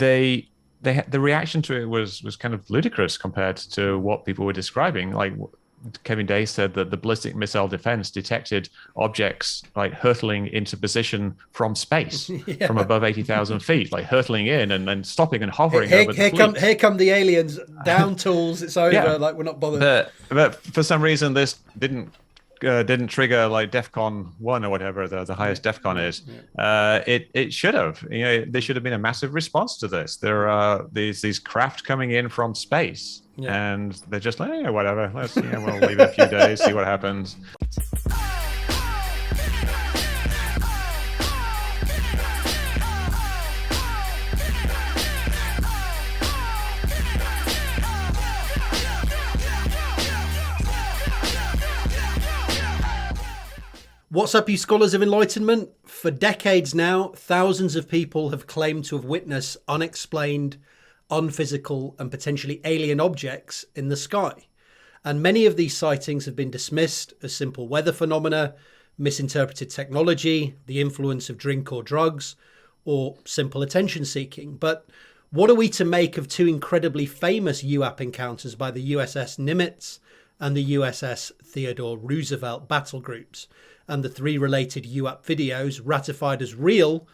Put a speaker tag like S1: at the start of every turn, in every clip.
S1: the reaction to it was kind of ludicrous compared to what people were describing. Like Kevin Day said that the ballistic missile defense detected objects like hurtling into position from space, from above 80,000 feet, like hurtling in and then stopping and hovering over the fleet.
S2: Here come the aliens, down tools, it's over, like we're not bothered.
S1: But for some reason, this didn't trigger like DEFCON 1 or whatever the highest DEFCON is. It should have. There should have been a massive response to this. There are these craft coming in from space, and they're just like, whatever. Let's we'll leave it a few days, see what happens.
S2: What's up, you scholars of enlightenment? For decades now, thousands of people have claimed to have witnessed unexplained, unphysical, and potentially alien objects in the sky. And many of these sightings have been dismissed as simple weather phenomena, misinterpreted technology, the influence of drink or drugs, or simple attention seeking. But what are we to make of two incredibly famous UAP encounters by the USS Nimitz and the USS Theodore Roosevelt battle groups, and the 3 related UAP videos ratified as real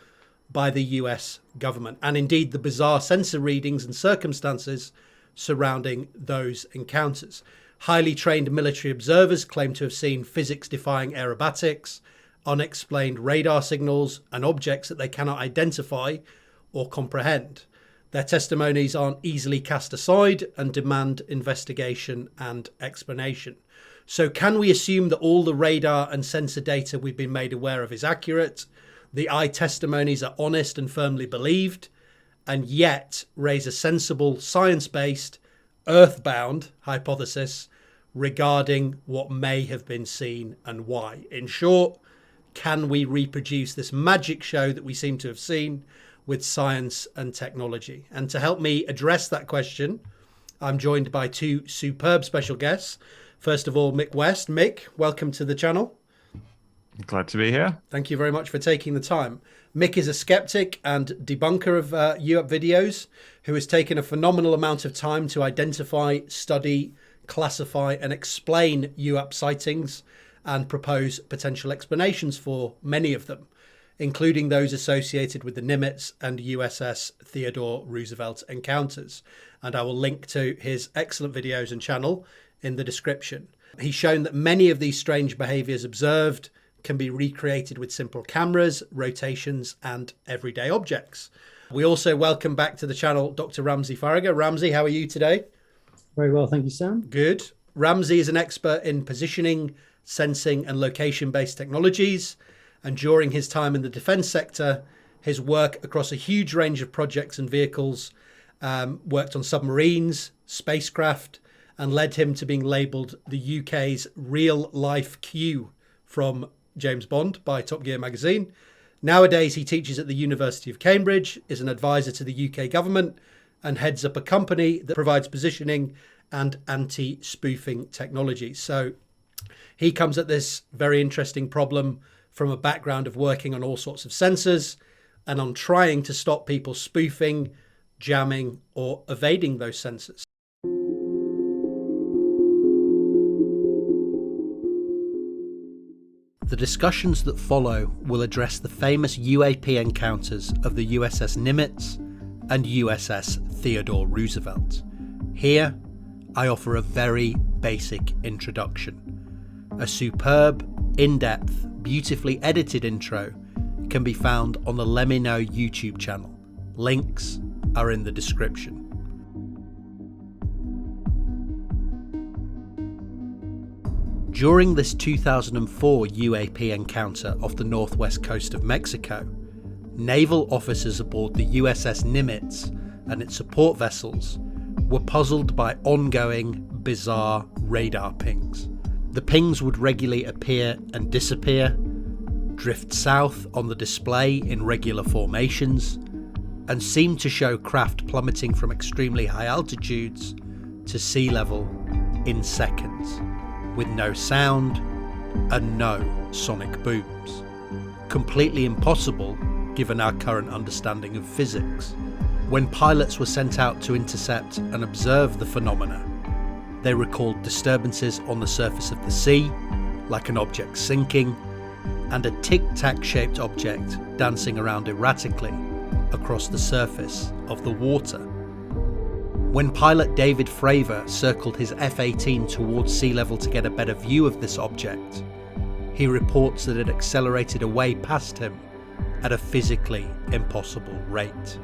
S2: by the US government, and indeed the bizarre sensor readings and circumstances surrounding those encounters? Highly trained military observers claim to have seen physics-defying aerobatics, unexplained radar signals, and objects that they cannot identify or comprehend. Their testimonies aren't easily cast aside and demand investigation and explanation. So can we assume that all the radar and sensor data we've been made aware of is accurate? The eye testimonies are honest and firmly believed, and yet raise a sensible, science-based, earthbound hypothesis regarding what may have been seen and why. In short, can we reproduce this magic show that we seem to have seen with science and technology? And to help me address that question, I'm joined by 2 superb special guests. First of all, Mick West. Mick, welcome to the channel.
S1: Glad to be here.
S2: Thank you very much for taking the time. Mick is a skeptic and debunker of UAP videos who has taken a phenomenal amount of time to identify, study, classify and explain UAP sightings and propose potential explanations for many of them, including those associated with the Nimitz and USS Theodore Roosevelt encounters. And I will link to his excellent videos and channel in the description. He's shown that many of these strange behaviors observed can be recreated with simple cameras, rotations, and everyday objects. We also welcome back to the channel Dr. Ramsey Faragher. Ramsey, how are you today?
S3: Very well, thank you, Sam.
S2: Good. Ramsey is an expert in positioning, sensing, and location-based technologies. And during his time in the defense sector, his work across a huge range of projects and vehicles, worked on submarines, spacecraft, and led him to being labelled the UK's real-life Q from James Bond by Top Gear magazine. Nowadays, he teaches at the University of Cambridge, is an advisor to the UK government, and heads up a company that provides positioning and anti-spoofing technology. So he comes at this very interesting problem from a background of working on all sorts of sensors and on trying to stop people spoofing, jamming, or evading those sensors. The discussions that follow will address the famous UAP encounters of the USS Nimitz and USS Theodore Roosevelt. Here, I offer a very basic introduction. A superb, in-depth, beautifully edited intro can be found on the Lemmino YouTube channel. Links are in the description. During this 2004 UAP encounter off the northwest coast of Mexico, naval officers aboard the USS Nimitz and its support vessels were puzzled by ongoing, bizarre radar pings. The pings would regularly appear and disappear, drift south on the display in regular formations, and seem to show craft plummeting from extremely high altitudes to sea level in seconds, with no sound and no sonic booms. Completely impossible given our current understanding of physics. When pilots were sent out to intercept and observe the phenomena, they recalled disturbances on the surface of the sea, like an object sinking, and a tic-tac shaped object dancing around erratically across the surface of the water. When pilot David Fravor circled his F-18 towards sea level to get a better view of this object, he reports that it accelerated away past him at a physically impossible rate.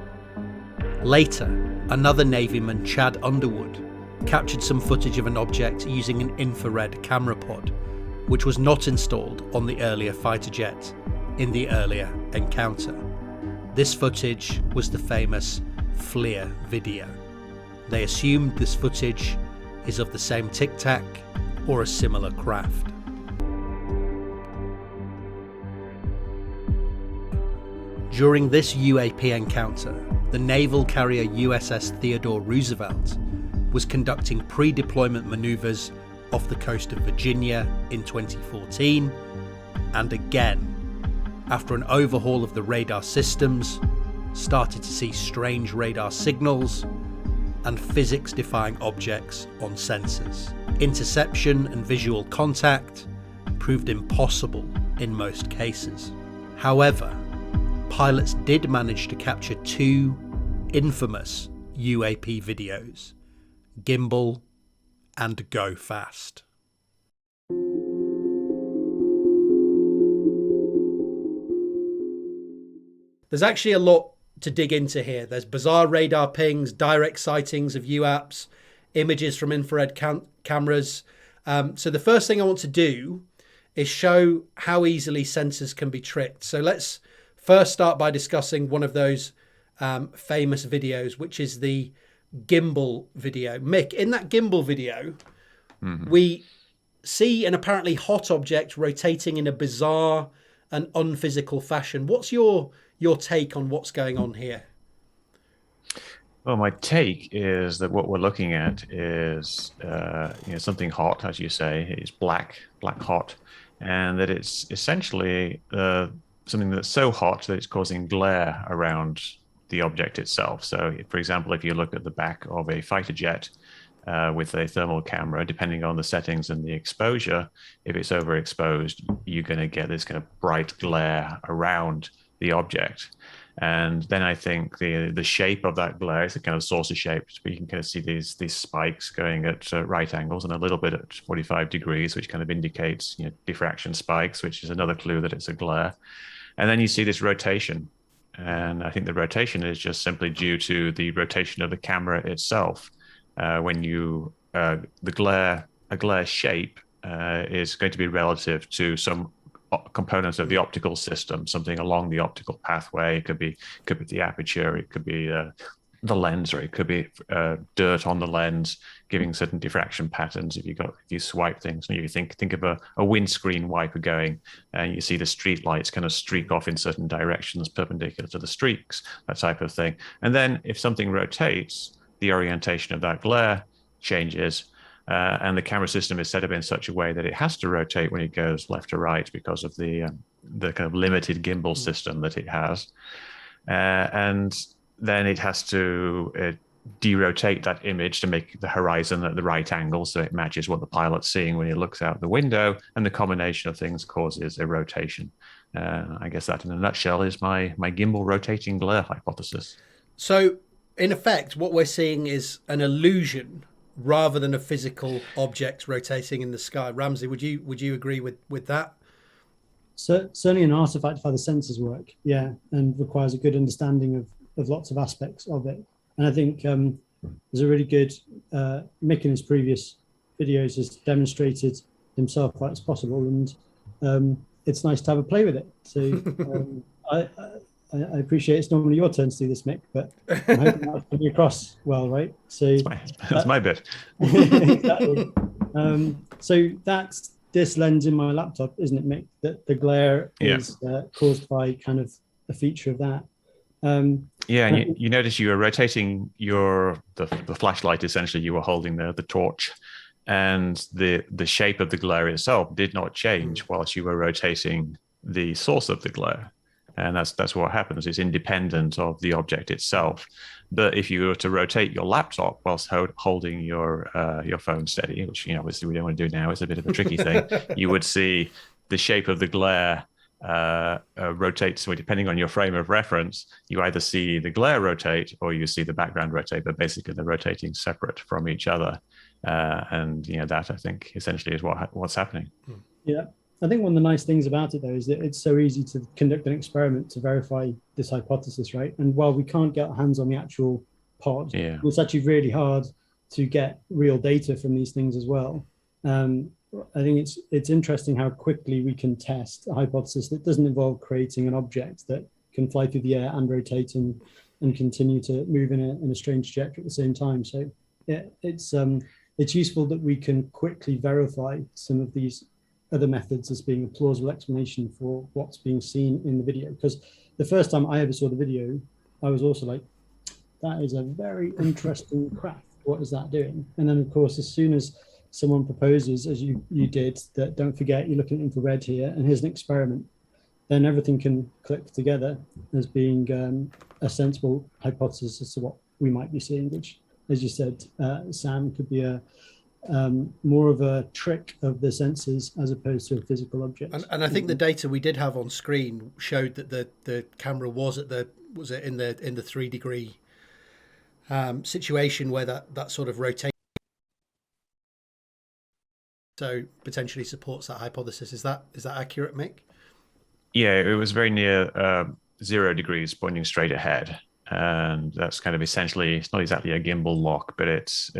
S2: Later, another Navyman, Chad Underwood, captured some footage of an object using an infrared camera pod, which was not installed on the earlier fighter jet in the earlier encounter. This footage was the famous FLIR video. They assumed this footage is of the same Tic Tac or a similar craft. During this UAP encounter, the naval carrier USS Theodore Roosevelt was conducting pre-deployment maneuvers off the coast of Virginia in 2014, and again, after an overhaul of the radar systems, started to see strange radar signals and physics-defying objects on sensors. Interception and visual contact proved impossible in most cases. However, pilots did manage to capture two infamous UAP videos, Gimbal and Go Fast. There's actually a lot to dig into here. There's bizarre radar pings, direct sightings of UAPs, images from infrared cameras. So the first thing I want to do is show how easily sensors can be tricked. So let's first start by discussing one of those famous videos, which is the Gimbal video. Mick, in that Gimbal video, we see an apparently hot object rotating in a bizarre and unphysical fashion. What's your take on what's going on here?
S1: Well, my take is that what we're looking at is something hot, as you say. It's black hot, and that it's essentially something that's so hot that it's causing glare around the object itself. So, for example, if you look at the back of a fighter jet with a thermal camera, depending on the settings and the exposure, if it's overexposed, you're going to get this kind of bright glare around the object. And then I think the shape of that glare is a kind of saucer shape. You can kind of see these spikes going at right angles and a little bit at 45 degrees, which kind of indicates diffraction spikes, which is another clue that it's a glare. And then you see this rotation. And I think the rotation is just simply due to the rotation of the camera itself. When a glare shape is going to be relative to some components of the optical system, something along the optical pathway. It could be the aperture, it could be the lens, or it could be dirt on the lens, giving certain diffraction patterns. If you swipe things, you think of a windscreen wiper going, and you see the street lights kind of streak off in certain directions, perpendicular to the streaks, that type of thing. And then if something rotates, the orientation of that glare changes. And the camera system is set up in such a way that it has to rotate when it goes left to right because of the kind of limited gimbal system that it has. And then it has to derotate that image to make the horizon at the right angle so it matches what the pilot's seeing when he looks out the window. And the combination of things causes a rotation. I guess that in a nutshell is my gimbal rotating glare hypothesis.
S2: So in effect, what we're seeing is an illusion rather than a physical object rotating in the sky. Ramsey, would you agree with that?
S3: So, certainly an artifact of how the sensors work, yeah, and requires a good understanding of lots of aspects of it. And I think there's a really good, Mick in his previous videos has demonstrated himself that it's possible, and it's nice to have a play with it. So I appreciate it's normally your turn to do this, Mick, but I'm hoping that's coming across well, right? So
S1: that's my bit.
S3: Exactly. So that's this lens in my laptop, isn't it, Mick? That the glare is caused by kind of a feature of that. And
S1: you notice you were rotating the flashlight. Essentially, you were holding the torch, and the shape of the glare itself did not change whilst you were rotating the source of the glare. And that's what happens. It's independent of the object itself. But if you were to rotate your laptop whilst holding your phone steady, which obviously we don't want to do now, it's a bit of a tricky thing, you would see the shape of the glare rotate. So depending on your frame of reference, you either see the glare rotate or you see the background rotate, but basically they're rotating separate from each other. And that, I think, essentially is what's happening.
S3: Yeah. I think one of the nice things about it, though, is that it's so easy to conduct an experiment to verify this hypothesis, right? And while we can't get our hands on the actual pod, it's actually really hard to get real data from these things as well. I think it's interesting how quickly we can test a hypothesis that doesn't involve creating an object that can fly through the air and rotate and continue to move in a strange trajectory at the same time. So yeah, it's useful that we can quickly verify some of these other methods as being a plausible explanation for what's being seen in the video. Because the first time I ever saw the video, I was also like, that is a very interesting craft. What is that doing? And then, of course, as soon as someone proposes, as you did, that don't forget, you're looking at infrared here, and here's an experiment, then everything can click together as being a sensible hypothesis as to what we might be seeing, which, as you said, Sam, could be more of a trick of the senses as opposed to a physical object.
S2: And I think the data we did have on screen showed that the camera was in the 3 degree situation where that sort of rotation, so potentially supports that hypothesis. Is that accurate, Mick?
S1: Yeah, it was very near 0 degrees, pointing straight ahead, and that's kind of essentially, it's not exactly a gimbal lock, but it's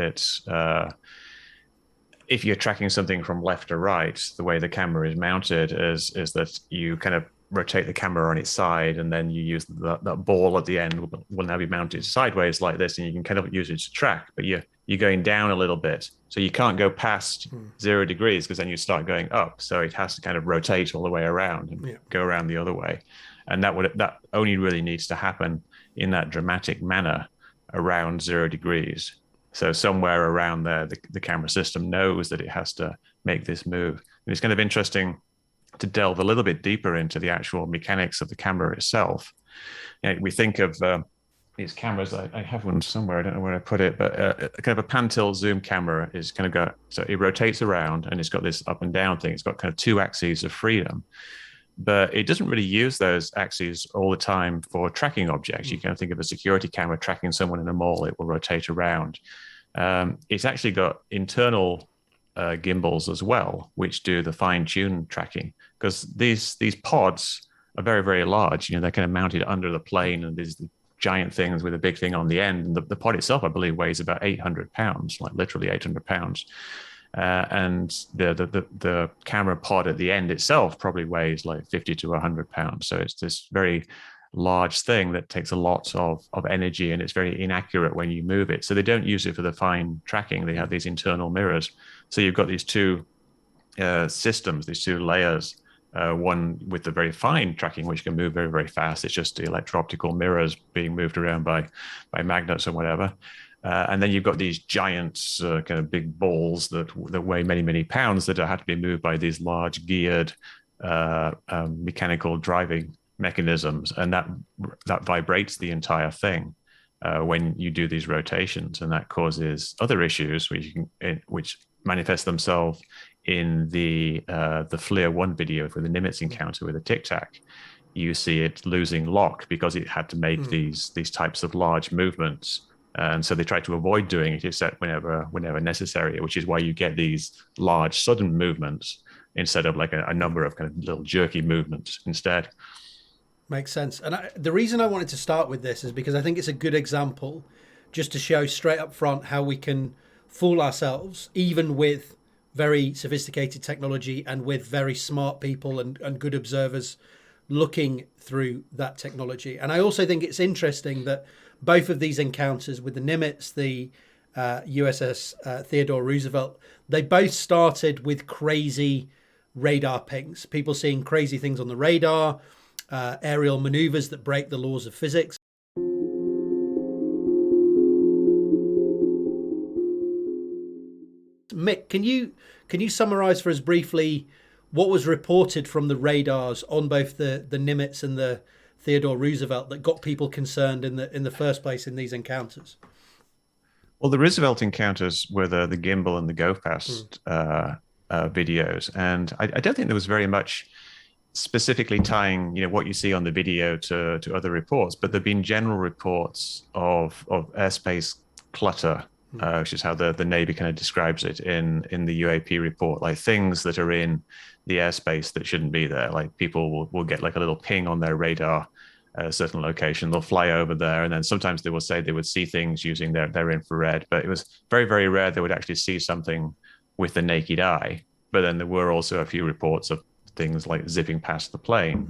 S1: if you're tracking something from left to right, the way the camera is mounted is that you kind of rotate the camera on its side, and then you use that ball at the end will now be mounted sideways like this, and you can kind of use it to track, but you're going down a little bit. So you can't go past 0 degrees because then you start going up. So it has to kind of rotate all the way around and go around the other way. And that only really needs to happen in that dramatic manner around 0 degrees. So somewhere around there, the camera system knows that it has to make this move. And it's kind of interesting to delve a little bit deeper into the actual mechanics of the camera itself. We think of these cameras. I have one somewhere. I don't know where I put it, but kind of a pan tilt zoom camera is kind of so it rotates around and it's got this up and down thing. It's got kind of 2 axes of freedom, but it doesn't really use those axes all the time for tracking objects. You can think of a security camera tracking someone in a mall. It will rotate around. It's actually got internal gimbals as well, which do the fine-tune tracking, because these pods are very, very large. They're kind of mounted under the plane, and there's giant things with a big thing on the end. And the pod itself, I believe, weighs about 800 pounds, like literally 800 pounds. And the camera pod at the end itself probably weighs like 50 to 100 pounds. So it's this very large thing that takes a lot of energy, and it's very inaccurate when you move it. So they don't use it for the fine tracking. They have these internal mirrors. So you've got these 2 systems, these 2 layers, one with the very fine tracking, which can move very, very fast. It's just the electro-optical mirrors being moved around by magnets or whatever. And then you've got these giant kind of big balls that weigh many, many pounds that have to be moved by these large geared mechanical driving mechanisms, and that vibrates the entire thing when you do these rotations, and that causes other issues which manifest themselves in the FLIR 1 video for the Nimitz encounter with the Tic Tac. You see it losing lock because it had to make these types of large movements. And so they try to avoid doing it except whenever necessary, which is why you get these large sudden movements instead of like a number of kind of little jerky movements instead.
S2: Makes sense. And the reason I wanted to start with this is because I think it's a good example just to show straight up front how we can fool ourselves, even with very sophisticated technology and with very smart people and good observers looking through that technology. And I also think it's interesting that both of these encounters with the Nimitz, the USS Theodore Roosevelt, they both started with crazy radar pings, people seeing crazy things on the radar, aerial maneuvers that break the laws of physics. Mick, can you summarize for us briefly what was reported from the radars on both the Nimitz and the Theodore Roosevelt that got people concerned in the first place in these encounters?
S1: Well, the Roosevelt encounters were the Gimbal and the Go Fast videos, and I don't think there was very much specifically tying, what you see on the video to other reports, but there've been general reports of airspace clutter, which is how the Navy kind of describes it in the UAP report, like things that are in the airspace that shouldn't be there. Like people will get like a little ping on their radar at a certain location, they'll fly over there, and then sometimes they will say they would see things using their infrared, but it was very, very rare they would actually see something with the naked eye. But then there were also a few reports of things like zipping past the plane,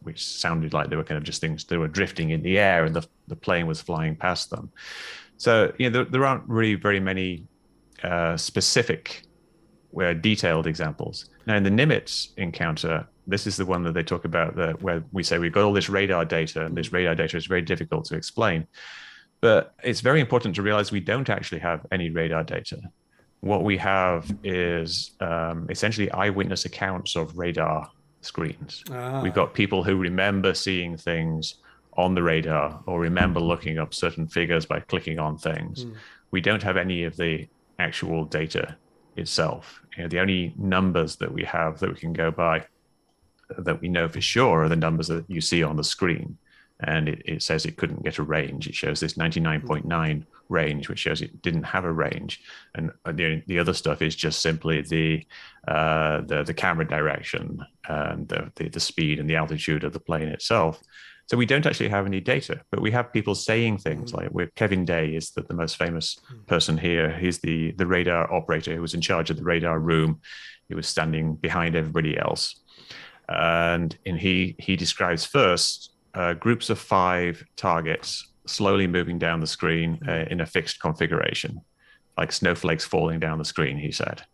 S1: which sounded like they were kind of just things, they were drifting in the air and the plane was flying past them. So, there aren't really very many specific, detailed examples. Now, in the Nimitz encounter, this is the one that they talk about, where we say we've got all this radar data, and this radar data is very difficult to explain. But it's very important to realize we don't actually have any radar data. What we have is essentially eyewitness accounts of radar screens. We've got people who remember seeing things on the radar or remember looking up certain figures by clicking on things. We don't have any of the actual data itself. The only numbers that we have that we can go by that we know for sure are the numbers that you see on the screen. And it says it couldn't get a range. It shows this 99.9 range, which shows it didn't have a range. And the other stuff is just simply the camera direction and the speed and the altitude of the plane itself. So we don't actually have any data, but we have people saying things like, Kevin Day is the most famous person here. He's the radar operator who was in charge of the radar room. He was standing behind everybody else. And he describes first groups of 5 targets slowly moving down the screen in a fixed configuration, like snowflakes falling down the screen, he said.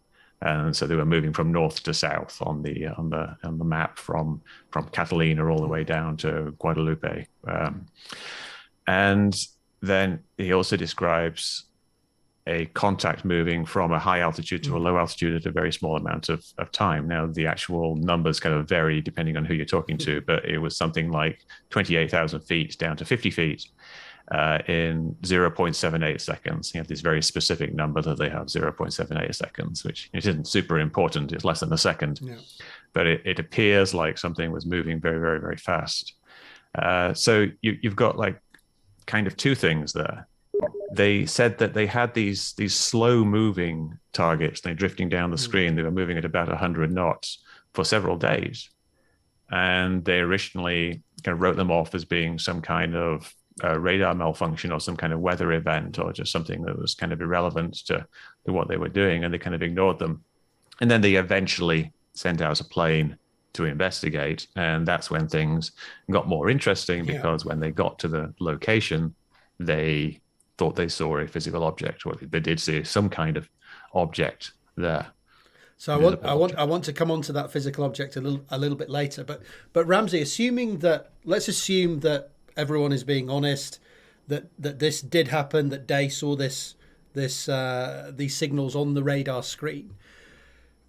S1: And so they were moving from north to south on the map from Catalina all the way down to Guadalupe. And then he also describes a contact moving from a high altitude to a low altitude at a very small amount of time. Now, the actual numbers kind of vary depending on who you're talking to, but it was something like 28,000 feet down to 50 feet in 0.78 seconds. You have this very specific number that they have, 0.78 seconds, which isn't super important. It's less than a second. Yeah. But it appears like something was moving very, very, very fast. So you've got like kind of 2 things there. They said that they had these slow moving targets. They're drifting down the screen. They were moving at about 100 knots for several days. And they originally kind of wrote them off as being some kind of radar malfunction or some kind of weather event or just something that was kind of irrelevant to what they were doing. And they kind of ignored them. And then they eventually sent out a plane to investigate. And that's when things got more interesting, because when they got to the location, they thought they saw a physical object, or they did see some kind of object there.
S2: So I want to come on to that physical object a little bit later. But Ramsey, let's assume that everyone is being honest, that this did happen, that Day saw these signals on the radar screen.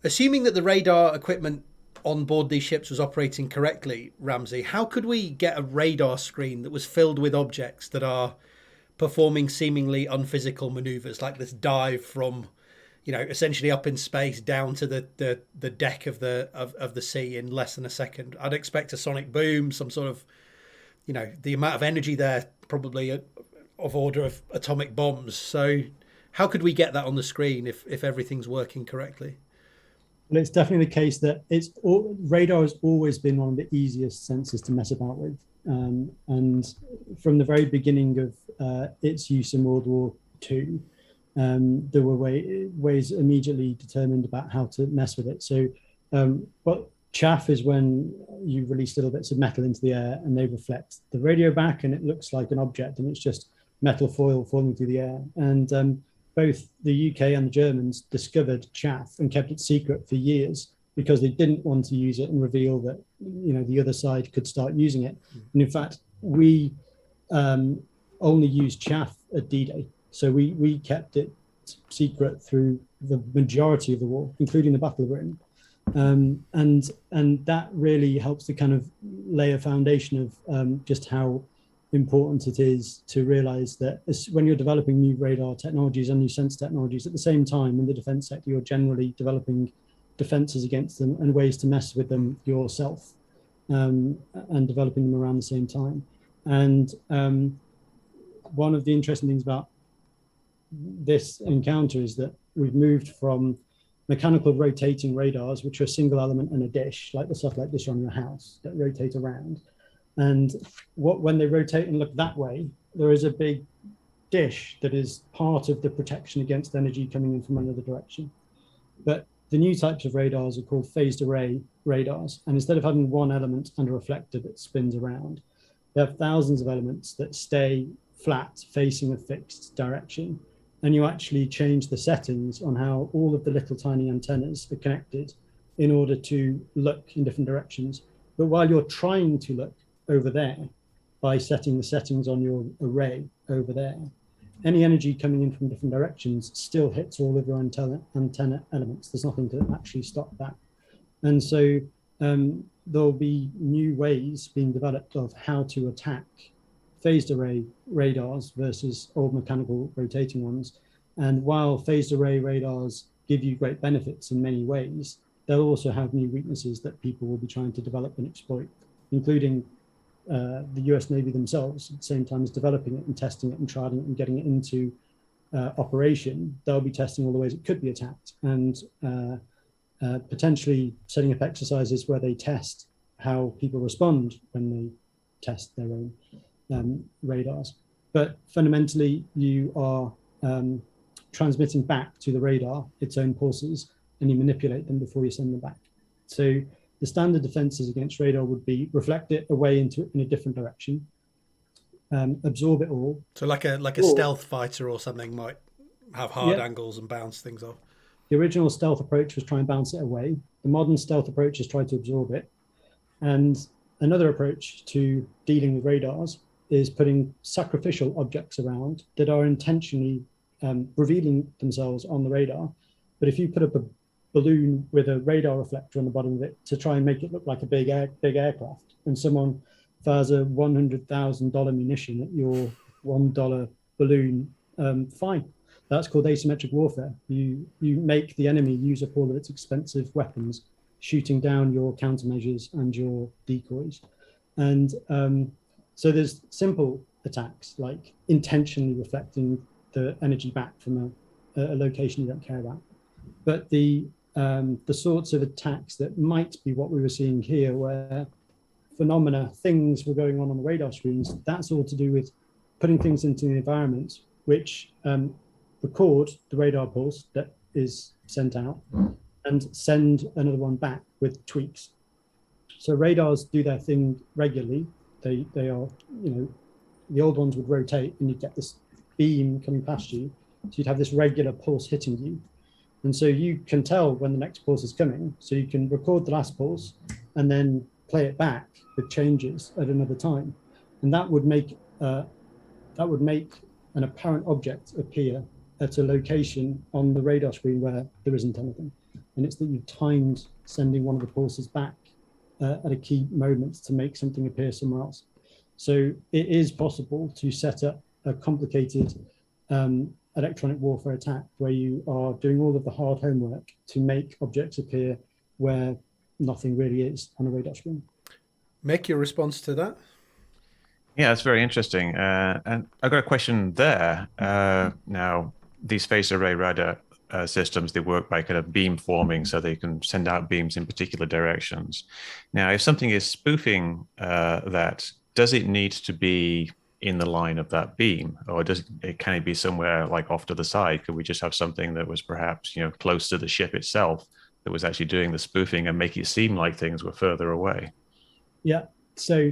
S2: Assuming that the radar equipment on board these ships was operating correctly, Ramsey, how could we get a radar screen that was filled with objects that are performing seemingly unphysical maneuvers, like this dive from, essentially up in space down to the deck of the sea in less than a second? I'd expect a sonic boom, some sort of, the amount of energy there probably of order of atomic bombs. So how could we get that on the screen if everything's working correctly?
S3: Well, it's definitely the case that radar has always been one of the easiest sensors to mess about with. And from the very beginning of its use in World War II, there were ways immediately determined about how to mess with it. So, but chaff is when you release little bits of metal into the air and they reflect the radio back, and it looks like an object, and it's just metal foil falling through the air. And both the UK and the Germans discovered chaff and kept it secret for years, because they didn't want to use it and reveal that, the other side could start using it. And in fact, we only used chaff at D-Day. So we kept it secret through the majority of the war, including the Battle of Britain. And that really helps to kind of lay a foundation of just how important it is to realize that when you're developing new radar technologies and new sensor technologies, at the same time in the defense sector, you're generally developing defenses against them and ways to mess with them yourself, and developing them around the same time. And one of the interesting things about this encounter is that we've moved from mechanical rotating radars, which are a single element and a dish, like the satellite dish on your house that rotate around. And when they rotate and look that way, there is a big dish that is part of the protection against energy coming in from another direction. But the new types of radars are called phased array radars. And instead of having one element and a reflector that spins around, they have thousands of elements that stay flat, facing a fixed direction. And you actually change the settings on how all of the little tiny antennas are connected in order to look in different directions. But while you're trying to look over there, by setting the settings on your array over there, any energy coming in from different directions still hits all of your antenna elements. There's nothing to actually stop that. And so there'll be new ways being developed of how to attack phased array radars versus old mechanical rotating ones. And while phased array radars give you great benefits in many ways, they'll also have new weaknesses that people will be trying to develop and exploit, including the US Navy themselves, at the same time as developing it and testing it and trialing it and getting it into operation. They'll be testing all the ways it could be attacked, and potentially setting up exercises where they test how people respond when they test their own radars. But fundamentally, you are transmitting back to the radar its own pulses, and you manipulate them before you send them back. So the standard defenses against radar would be reflect it away in a different direction, absorb it all.
S2: So like a stealth fighter or something might have hard angles and bounce things off.
S3: The original stealth approach was try and bounce it away. The modern stealth approach is try to absorb it. And another approach to dealing with radars is putting sacrificial objects around that are intentionally revealing themselves on the radar. But if you put up a balloon with a radar reflector on the bottom of it to try and make it look like a big aircraft, and someone fires a $100,000 munition at your $1 balloon, fine. That's called asymmetric warfare. You make the enemy use up all of its expensive weapons, shooting down your countermeasures and your decoys. And so there's simple attacks like intentionally reflecting the energy back from a location you don't care about. But the sorts of attacks that might be what we were seeing here, where things were going on the radar screens, that's all to do with putting things into the environment which record the radar pulse that is sent out and send another one back with tweaks. So radars do their thing regularly. They are, the old ones would rotate and you'd get this beam coming past you. So you'd have this regular pulse hitting you. And so you can tell when the next pulse is coming. So you can record the last pulse and then play it back with changes at another time. And that would make an apparent object appear at a location on the radar screen where there isn't anything. And it's that you've timed sending one of the pulses back at a key moment to make something appear somewhere else. So it is possible to set up a complicated electronic warfare attack where you are doing all of the hard homework to make objects appear where nothing really is on a radar screen.
S2: Mick, your response to that?
S1: Yeah, that's very interesting. And I've got a question there. Now, these phased array radar systems, they work by kind of beam forming, so they can send out beams in particular directions. Now, if something is spoofing that, does it need to be in the line of that beam, or can it be somewhere like off to the side? Could we just have something that was perhaps close to the ship itself that was actually doing the spoofing and make it seem like things were further away?
S3: Yeah. So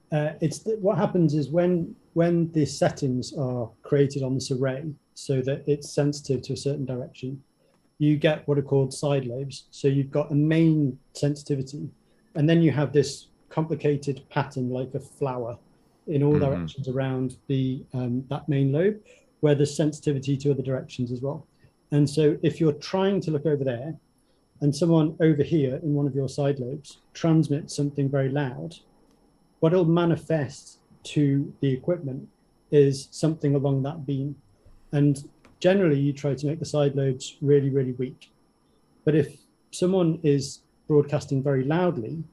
S3: what happens is when the settings are created on this array so that it's sensitive to a certain direction, you get what are called side lobes. So you've got a main sensitivity, and then you have this complicated pattern like a flower in all directions around that main lobe, where there's sensitivity to other directions as well. And so if you're trying to look over there, and someone over here in one of your side lobes transmits something very loud, what it'll manifest to the equipment is something along that beam. And generally you try to make the side lobes really, really weak. But if someone is broadcasting very loudly,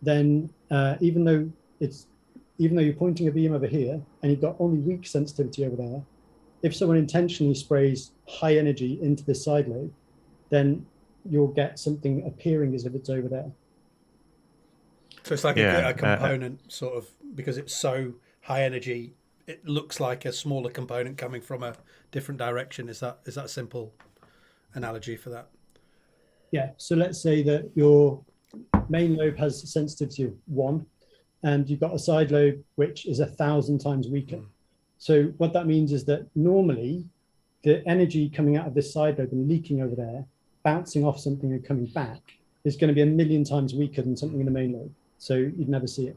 S3: then even though you're pointing a beam over here and you've got only weak sensitivity over there, if someone intentionally sprays high energy into this side lobe, then you'll get something appearing as if it's over there.
S2: So it's like a component sort of, because it's so high energy, it looks like a smaller component coming from a different direction. Is that a simple analogy for that?
S3: Yeah. So let's say that your main lobe has a sensitivity of 1, and you've got a side lobe which is 1,000 times weaker. So what that means is that normally the energy coming out of this side lobe and leaking over there, bouncing off something and coming back, is going to be 1,000,000 times weaker than something in the main lobe. So you'd never see it.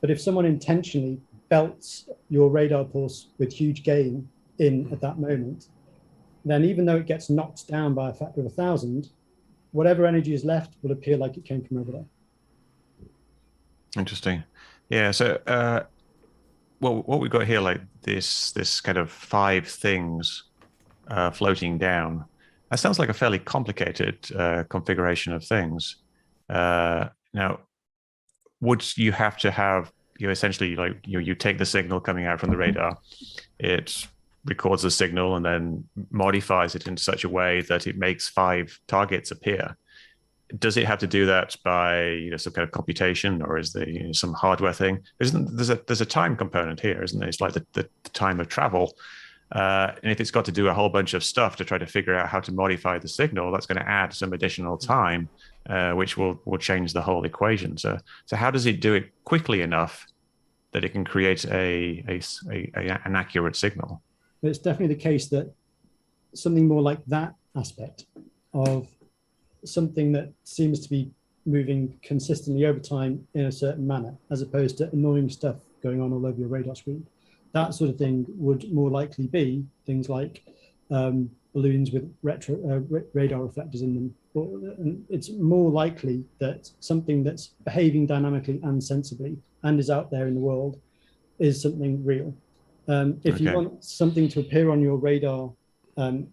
S3: But if someone intentionally belts your radar pulse with huge gain in at that moment, then even though it gets knocked down by a factor of 1,000, whatever energy is left will appear like it came from over there.
S1: Interesting. Yeah. So, well, what we've got here, like this kind of 5 things floating down. That sounds like a fairly complicated configuration of things. Now, would you have to have, essentially, like you take the signal coming out from the radar, it records the signal and then modifies it in such a way that it makes 5 targets appear. Does it have to do that by some kind of computation, or is there some hardware thing? There's a time component here, isn't there? It's like the time of travel. And if it's got to do a whole bunch of stuff to try to figure out how to modify the signal, that's going to add some additional time, which will change the whole equation. So how does it do it quickly enough that it can create an accurate signal?
S3: It's definitely the case that something more like that aspect of something that seems to be moving consistently over time in a certain manner, as opposed to annoying stuff going on all over your radar screen, that sort of thing would more likely be things like balloons with radar reflectors in them. And it's more likely that something that's behaving dynamically and sensibly and is out there in the world is something real. If you want something to appear on your radar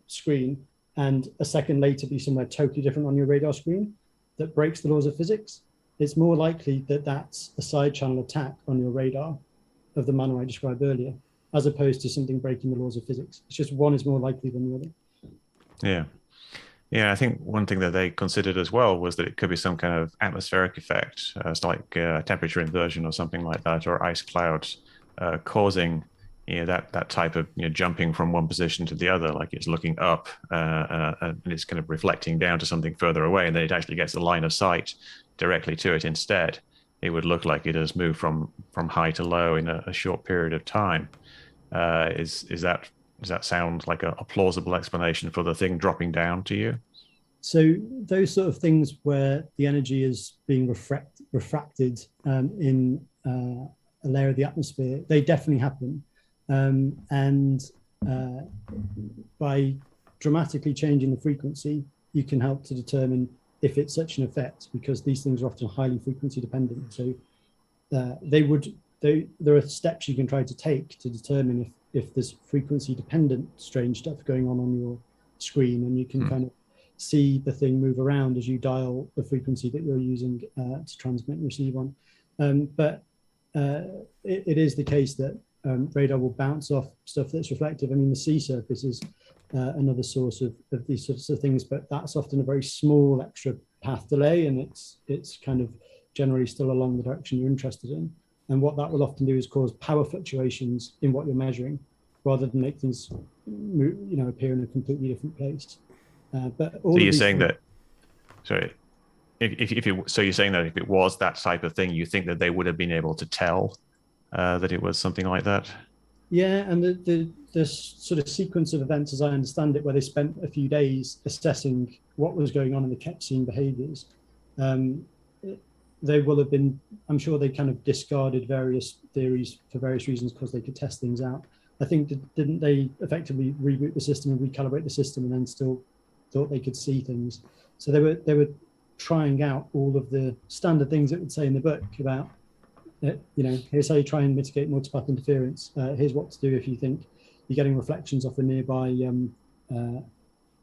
S3: screen and a second later be somewhere totally different on your radar screen that breaks the laws of physics, it's more likely that that's a side channel attack on your radar of the manner I described earlier, as opposed to something breaking the laws of physics. It's just one is more likely than the other.
S1: Yeah. Yeah, I think one thing that they considered as well was that it could be some kind of atmospheric effect. It's like temperature inversion or something like that, or ice clouds causing that type of jumping from one position to the other, like it's looking up and it's kind of reflecting down to something further away, and then it actually gets a line of sight directly to it instead. It would look like it has moved from high to low in a short period of time. Does that sound like a plausible explanation for the thing dropping down to you?
S3: So those sort of things where the energy is being refracted in a layer of the atmosphere, they definitely happen. And by dramatically changing the frequency, you can help to determine if it's such an effect, because these things are often highly frequency dependent. So there are steps you can try to take to determine if there's frequency dependent strange stuff going on your screen, and you can kind of see the thing move around as you dial the frequency that you're using to transmit and receive on. But it is the case that radar will bounce off stuff that's reflective. I mean, the sea surface is another source of these sorts of things, but that's often a very small extra path delay, and it's kind of generally still along the direction you're interested in. And what that will often do is cause power fluctuations in what you're measuring, rather than make things appear in a completely different place. But all
S1: so you're saying that, sorry, so you're saying that if it was that type of thing, you think that they would have been able to tell that it was something like that? Yeah,
S3: and the sort of sequence of events, as I understand it, where they spent a few days assessing what was going on and they kept seeing behaviors, they will have been, I'm sure they kind of discarded various theories for various reasons because they could test things out. I think, didn't they effectively reboot the system and recalibrate the system and then still thought they could see things? So they were trying out all of the standard things it would say in the book about, here's how you try and mitigate multipath interference. Here's what to do if you think you're getting reflections off a nearby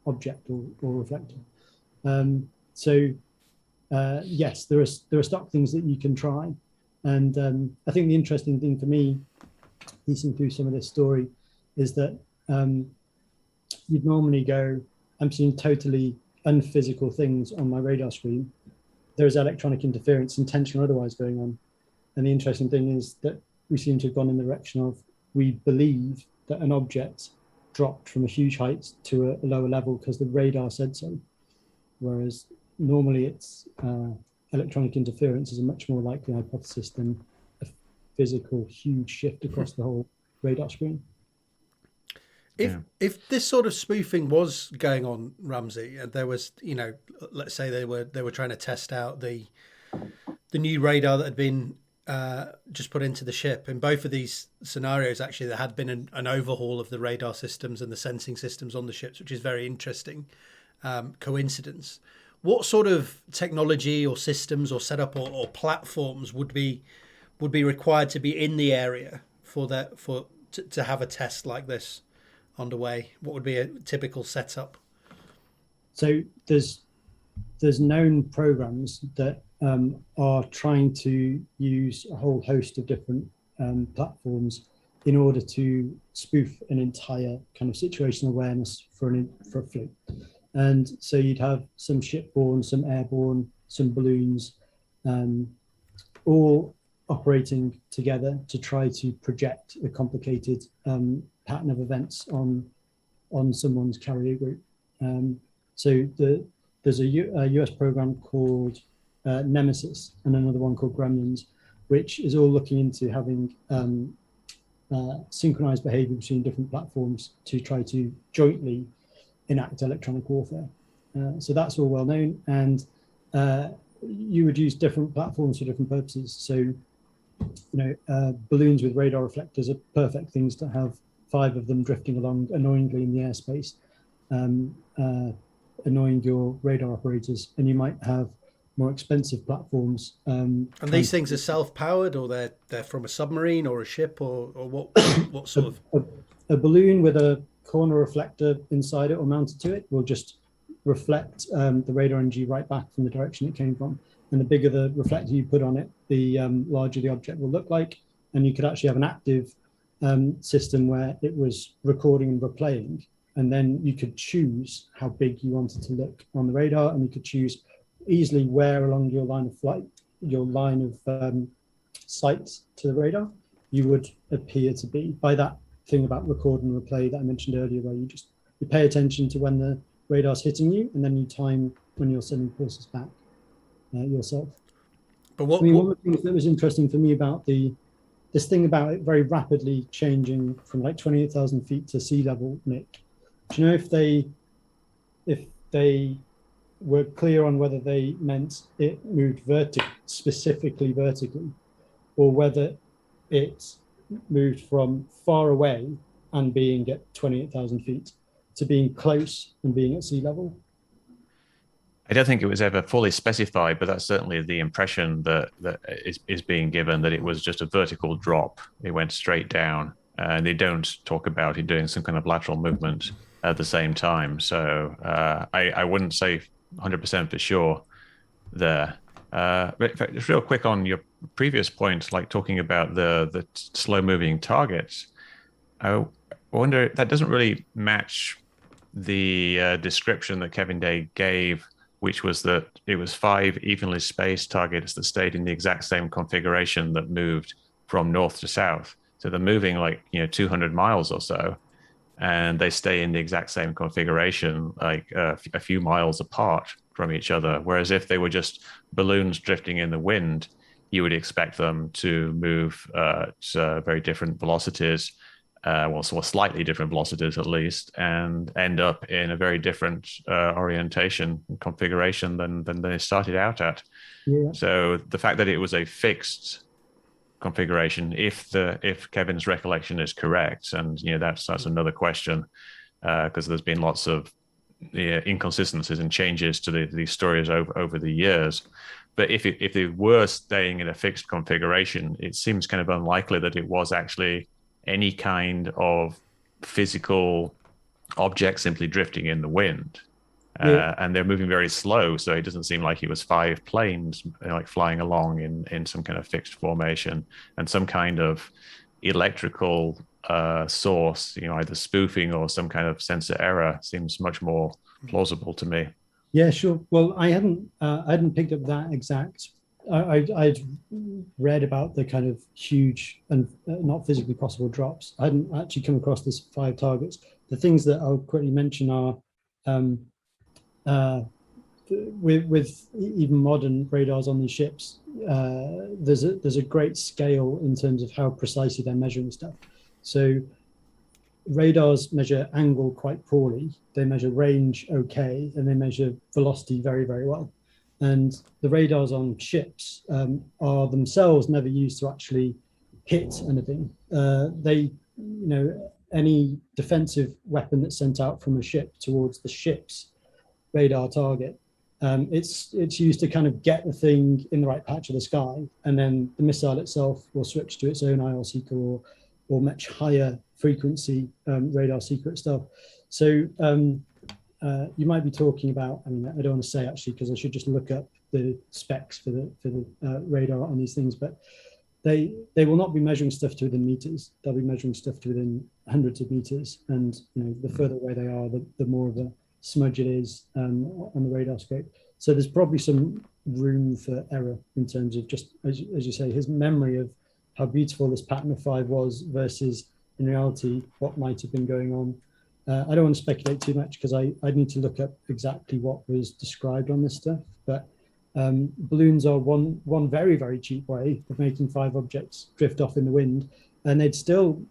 S3: object or reflector. Yes, there are stock things that you can try. And I think the interesting thing for me, piecing through some of this story, is that you'd normally go, I'm seeing totally unphysical things on my radar screen. There's electronic interference, intentional or otherwise, going on. And the interesting thing is that we seem to have gone in the direction of, we believe that an object dropped from a huge height to a lower level because the radar said so. Whereas normally it's electronic interference is a much more likely hypothesis than a physical huge shift across the whole radar screen.
S2: If this sort of spoofing was going on, Ramsey, and there was, let's say they were trying to test out the new radar that had been just put into the ship. In both of these scenarios, actually, there had been an overhaul of the radar systems and the sensing systems on the ships, which is very interesting coincidence. What sort of technology or systems or setup or platforms would be required to be in the area to have a test like this underway? What would be a typical setup?
S3: So there's known programs that are trying to use a whole host of different platforms in order to spoof an entire kind of situational awareness for a fleet. And so you'd have some shipborne, some airborne, some balloons, all operating together to try to project a complicated pattern of events on someone's carrier group. So there's a US program called Nemesis and another one called Gremlins, which is all looking into having synchronized behavior between different platforms to try to jointly enact electronic warfare. So that's all well known, and you would use different platforms for different purposes. So, balloons with radar reflectors are perfect things to have 5 of them drifting along annoyingly in the airspace, annoying your radar operators. And you might have more expensive platforms.
S2: And these things are self-powered, or they're from a submarine or a ship, or what sort of?
S3: A balloon with a corner reflector inside it or mounted to it will just reflect the radar energy right back from the direction it came from. And the bigger the reflector you put on it, the larger the object will look like. And you could actually have an active system where it was recording and replaying. And then you could choose how big you wanted to look on the radar, and you could choose easily where along your line of flight, your line of sight to the radar, you would appear to be. By that thing about record and replay that I mentioned earlier, where you pay attention to when the radar's hitting you, and then you time when you're sending pulses back yourself.
S2: But
S3: one of the things that was interesting for me about this thing about it very rapidly changing from like 28,000 feet to sea level, Mick, do you know if they were clear on whether they meant it moved specifically vertically, or whether it moved from far away and being at 28,000 feet to being close and being at sea level?
S1: I don't think it was ever fully specified, but that's certainly the impression that is being given, that it was just a vertical drop. It went straight down, and they don't talk about it doing some kind of lateral movement at the same time. So I wouldn't say 100% for sure there. But in fact, just real quick on your previous point, like talking about the slow-moving targets, I wonder, that doesn't really match the description that Kevin Day gave, which was that it was 5 evenly spaced targets that stayed in the exact same configuration that moved from north to south. So they're moving like 200 miles or so, and they stay in the exact same configuration, like a few miles apart from each other. Whereas if they were just balloons drifting in the wind, you would expect them to move at very different velocities, slightly different velocities at least, and end up in a very different orientation and configuration than they started out at. Yeah. So the fact that it was a fixed configuration, if Kevin's recollection is correct, and that's another question, because there's been lots of inconsistencies and changes to these stories over the years. But if they were staying in a fixed configuration, it seems kind of unlikely that it was actually any kind of physical object simply drifting in the wind. And they're moving very slow, so it doesn't seem like it was 5 planes like flying along in some kind of fixed formation, and some kind of electrical source, either spoofing or some kind of sensor error seems much more plausible to me.
S3: Yeah, sure. Well, I hadn't picked up that exact. I'd read about the kind of huge and not physically possible drops. I hadn't actually come across this 5 targets. The things that I'll quickly mention are with even modern radars on these ships, there's a great scale in terms of how precisely they're measuring stuff. So radars measure angle quite poorly, they measure range okay, and they measure velocity very, very well. And the radars on ships are themselves never used to actually hit anything. Any defensive weapon that's sent out from a ship towards the ship's radar target, it's used to kind of get the thing in the right patch of the sky, and then the missile itself will switch to its own IR seeker or much higher frequency radar secret stuff. So you might be talking about, I don't want to say actually, because I should just look up the specs for the radar on these things, but they will not be measuring stuff to within meters. They'll be measuring stuff to within hundreds of meters, and the further away they are, the more of a smudge it is on the radar scope. So there's probably some room for error in terms of just, as you say, his memory of how beautiful this pattern of 5 was versus in reality what might have been going on. I don't want to speculate too much because I'd need to look up exactly what was described on this stuff, but balloons are one very, very cheap way of making 5 objects drift off in the wind, and they'd still,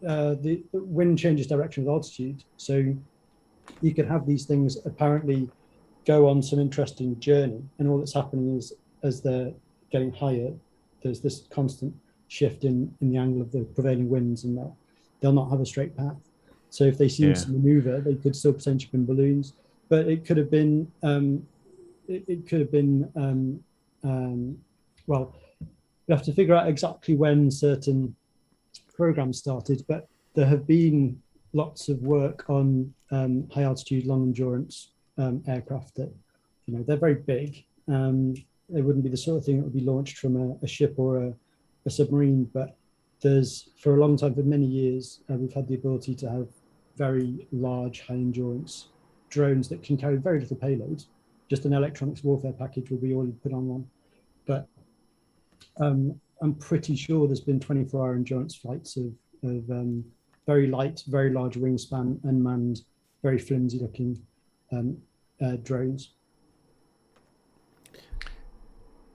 S3: the wind changes direction with altitude, so you could have these things apparently go on some interesting journey, and all that's happening is as they're getting higher, there's this constant shift in the angle of the prevailing winds, and they'll not have a straight path. So if they seem to maneuver, they could still potentially have been balloons, but it could have been well, you have to figure out exactly when certain programs started, but there have been lots of work on high altitude, long endurance aircraft that, they're very big. They wouldn't be the sort of thing that would be launched from a ship or a submarine, but there's, for a long time, for many years, we've had the ability to have very large, high endurance drones that can carry very little payload. Just an electronics warfare package will be all you put on one. But I'm pretty sure there's been 24-hour endurance flights of very light, very large wingspan, unmanned, very flimsy looking drones.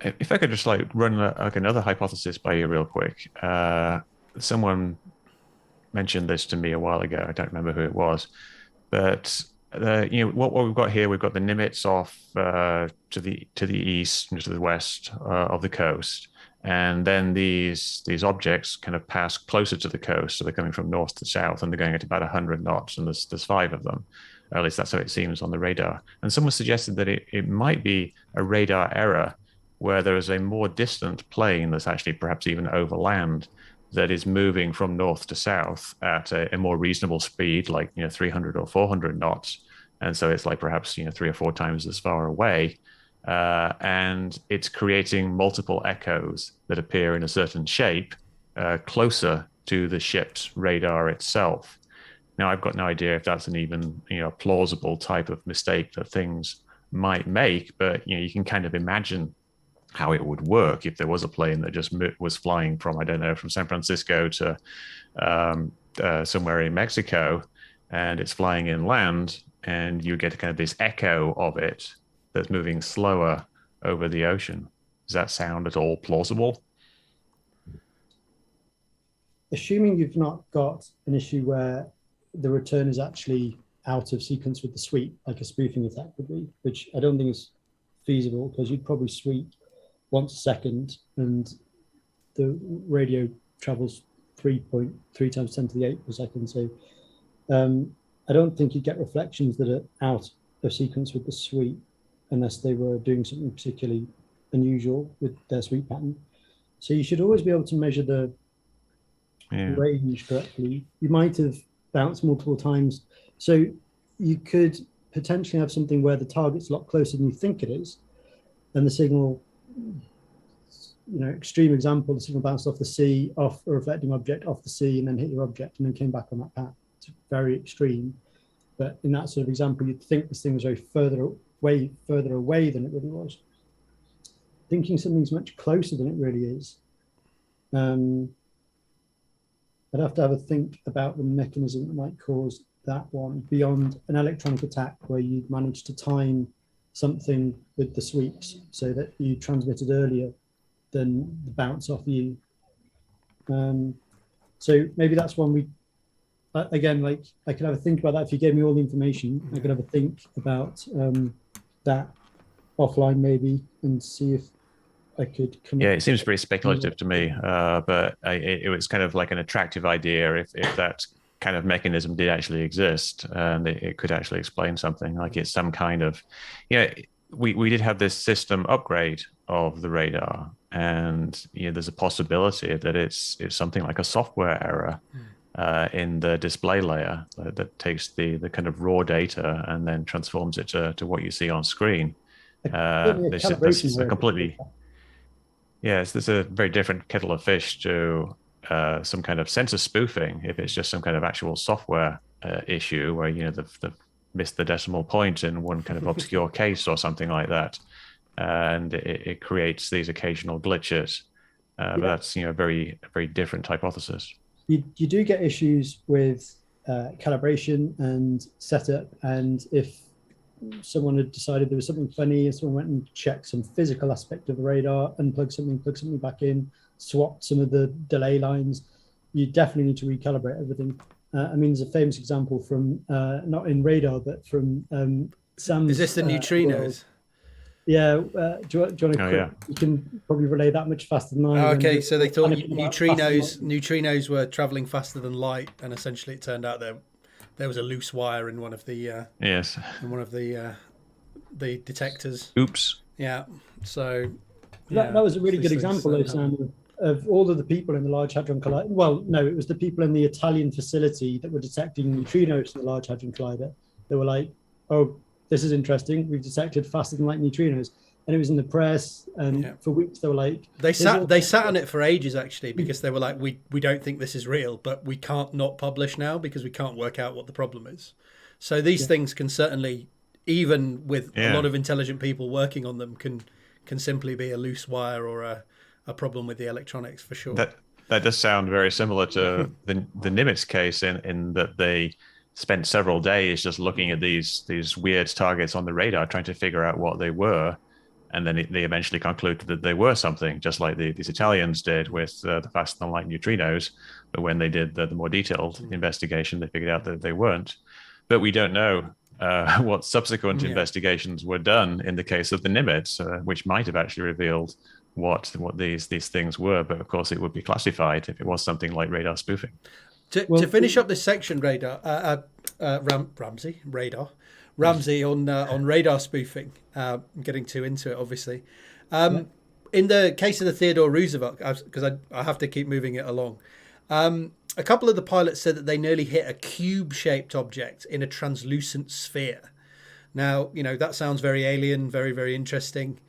S1: If I could just run another hypothesis by you real quick. Someone mentioned this to me a while ago. I don't remember who it was, but what we've got here, we've got the Nimitz off to the east and to the west of the coast, and then these objects kind of pass closer to the coast, so they're coming from north to south, and they're going at about 100 knots, and there's 5 of them. At least that's how it seems on the radar. And someone suggested that it might be a radar error, where there is a more distant plane that's actually perhaps even over land that is moving from north to south at a more reasonable speed, like 300 or 400 knots, and so it's like perhaps 3 or 4 times as far away, and it's creating multiple echoes that appear in a certain shape closer to the ship's radar itself. Now, I've got no idea if that's an even plausible type of mistake that things might make, but you can kind of imagine how it would work if there was a plane that just was flying from, I don't know, from San Francisco to somewhere in Mexico, and it's flying inland, and you get kind of this echo of it that's moving slower over the ocean. Does that sound at all plausible?
S3: Assuming you've not got an issue where the return is actually out of sequence with the sweep, like a spoofing attack would be, which I don't think is feasible, because you'd probably sweep once a second, and the radio travels 3.3 times 10 to the 8 per second. So I don't think you get reflections that are out of sequence with the sweep unless they were doing something particularly unusual with their sweep pattern. So you should always be able to measure the range correctly. You might have bounced multiple times. So you could potentially have something where the target's a lot closer than you think it is, and the signal, extreme example, the signal bounced off the sea, off a reflecting object, off the sea, and then hit your object, and then came back on that path. It's very extreme. But in that sort of example, you'd think this thing was further away than it really was. Thinking something's much closer than it really is. I'd have to have a think about the mechanism that might cause that one beyond an electronic attack where you manage to time something with the sweeps so that you transmitted earlier than the bounce off you. So maybe that's one we, again, like I could have a think about that. If you gave me all the information, I could have a think about that offline maybe and see if I could come.
S1: Yeah, it seems pretty speculative to me, but it was kind of like an attractive idea if that kind of mechanism did actually exist, and it could actually explain something. Like it's some kind of, we did have this system upgrade of the radar, and there's a possibility that it's something like a software error in the display layer that takes the kind of raw data and then transforms it to what you see on screen. This is a completely. Yes, there's a very different kettle of fish to some kind of sensor spoofing. If it's just some kind of actual software issue where they've missed the decimal point in one kind of obscure case or something like that, and it creates these occasional glitches. But that's a very different hypothesis.
S3: You do get issues with calibration and setup, and if someone had decided there was something funny and someone went and checked some physical aspect of the radar, unplugged something, plugged something back in, swapped some of the delay lines, you definitely need to recalibrate everything. There's a famous example from, not in radar, but from Sam's...
S2: Is this the neutrinos?
S3: World. Yeah. Do you want to You can probably relay that much faster than I.
S2: Okay, so they thought neutrinos were traveling faster than light, and essentially it turned out there was a loose wire in one of the the detectors.
S1: Oops.
S2: Yeah. So
S3: that was a really good example, though, Sam, of all of the people in the Large Hadron Collider. Well, no, it was the people in the Italian facility that were detecting neutrinos in the Large Hadron Collider. They were like, "Oh, this is interesting. We've detected faster than light neutrinos." And it was in the press, and for weeks they were like...
S2: They sat on it for ages, actually, because they were like, we don't think this is real, but we can't not publish now because we can't work out what the problem is. So these things can certainly, even with a lot of intelligent people working on them, can simply be a loose wire or a problem with the electronics, for sure.
S1: That does sound very similar to the Nimitz case in that they spent several days just looking at these weird targets on the radar, trying to figure out what they were. And then they eventually concluded that they were something, just like these Italians did with the faster than light neutrinos. But when they did the more detailed investigation, they figured out that they weren't. But we don't know what subsequent investigations were done in the case of the Nimitz, which might have actually revealed what these things were. But of course, it would be classified if it was something like radar spoofing.
S2: To finish up this section, Ramsey on radar spoofing. I'm getting too into it, obviously. In the case of the Theodore Roosevelt, because I have to keep moving it along, a couple of the pilots said that they nearly hit a cube-shaped object in a translucent sphere. Now, that sounds very alien, very, very interesting.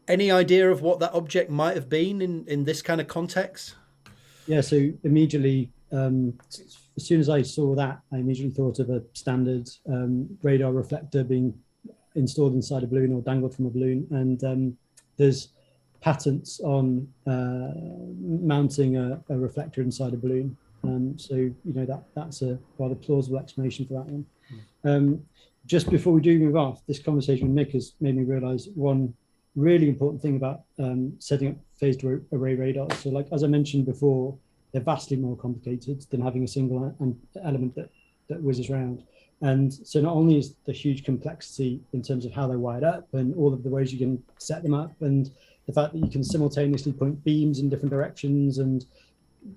S2: Any idea of what that object might have been in this kind of context?
S3: Yeah, so immediately... as soon as I saw that, I immediately thought of a standard radar reflector being installed inside a balloon or dangled from a balloon. And there's patents on mounting a reflector inside a balloon. So that's a rather plausible explanation for that one. Just before we do move off, this conversation with Mick has made me realise one really important thing about setting up phased array radars. So, like as I mentioned before, they're vastly more complicated than having a single element that whizzes around. And so not only is the huge complexity in terms of how they're wired up and all of the ways you can set them up, and the fact that you can simultaneously point beams in different directions and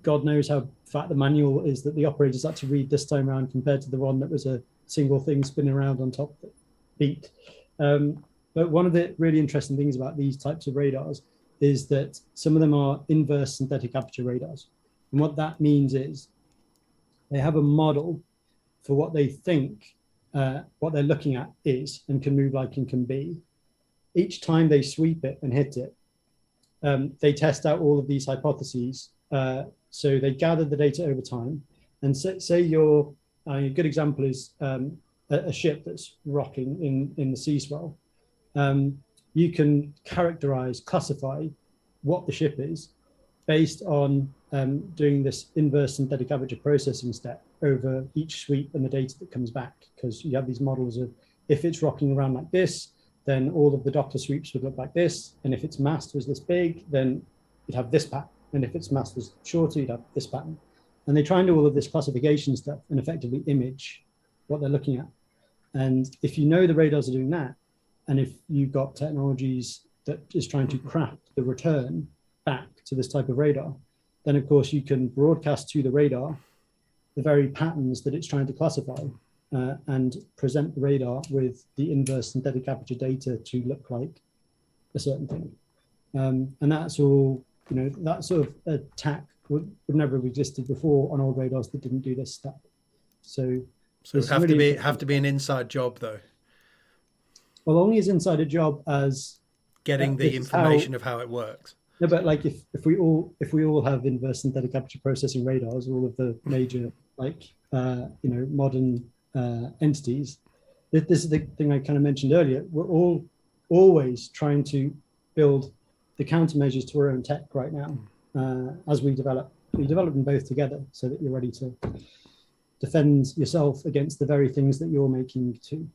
S3: God knows how fat the manual is that the operators had to read this time around compared to the one that was a single thing spinning around on top that beat. But one of the really interesting things about these types of radars is that some of them are inverse synthetic aperture radars. And what that means is they have a model for what they think what they're looking at is and can move like and can be. Each time they sweep it and hit it, they test out all of these hypotheses. So they gather the data over time. And say a good example is a ship that's rocking in the sea swell. You can classify what the ship is based on doing this inverse synthetic aperture processing step over each sweep and the data that comes back, because you have these models of if it's rocking around like this, then all of the Doppler sweeps would look like this. And if its mast was this big, then you'd have this pattern. And if its mast was shorter, you'd have this pattern. And they try and do all of this classification stuff and effectively image what they're looking at. And if you know the radars are doing that, and if you've got technologies that is trying to craft the return back to this type of radar, then of course you can broadcast to the radar the very patterns that it's trying to classify and present the radar with the inverse synthetic aperture data to look like a certain thing. And that's all, that sort of attack would never have existed before on old radars that didn't do this step. So
S2: it have to be an inside job though.
S3: Well, only as inside a job as
S2: getting the information of how it works.
S3: No, but like if we all have inverse synthetic aperture processing radars, all of the major modern entities, this is the thing I kind of mentioned earlier. We're all always trying to build the countermeasures to our own tech right now as we develop. We develop them both together so that you're ready to defend yourself against the very things that you're making too.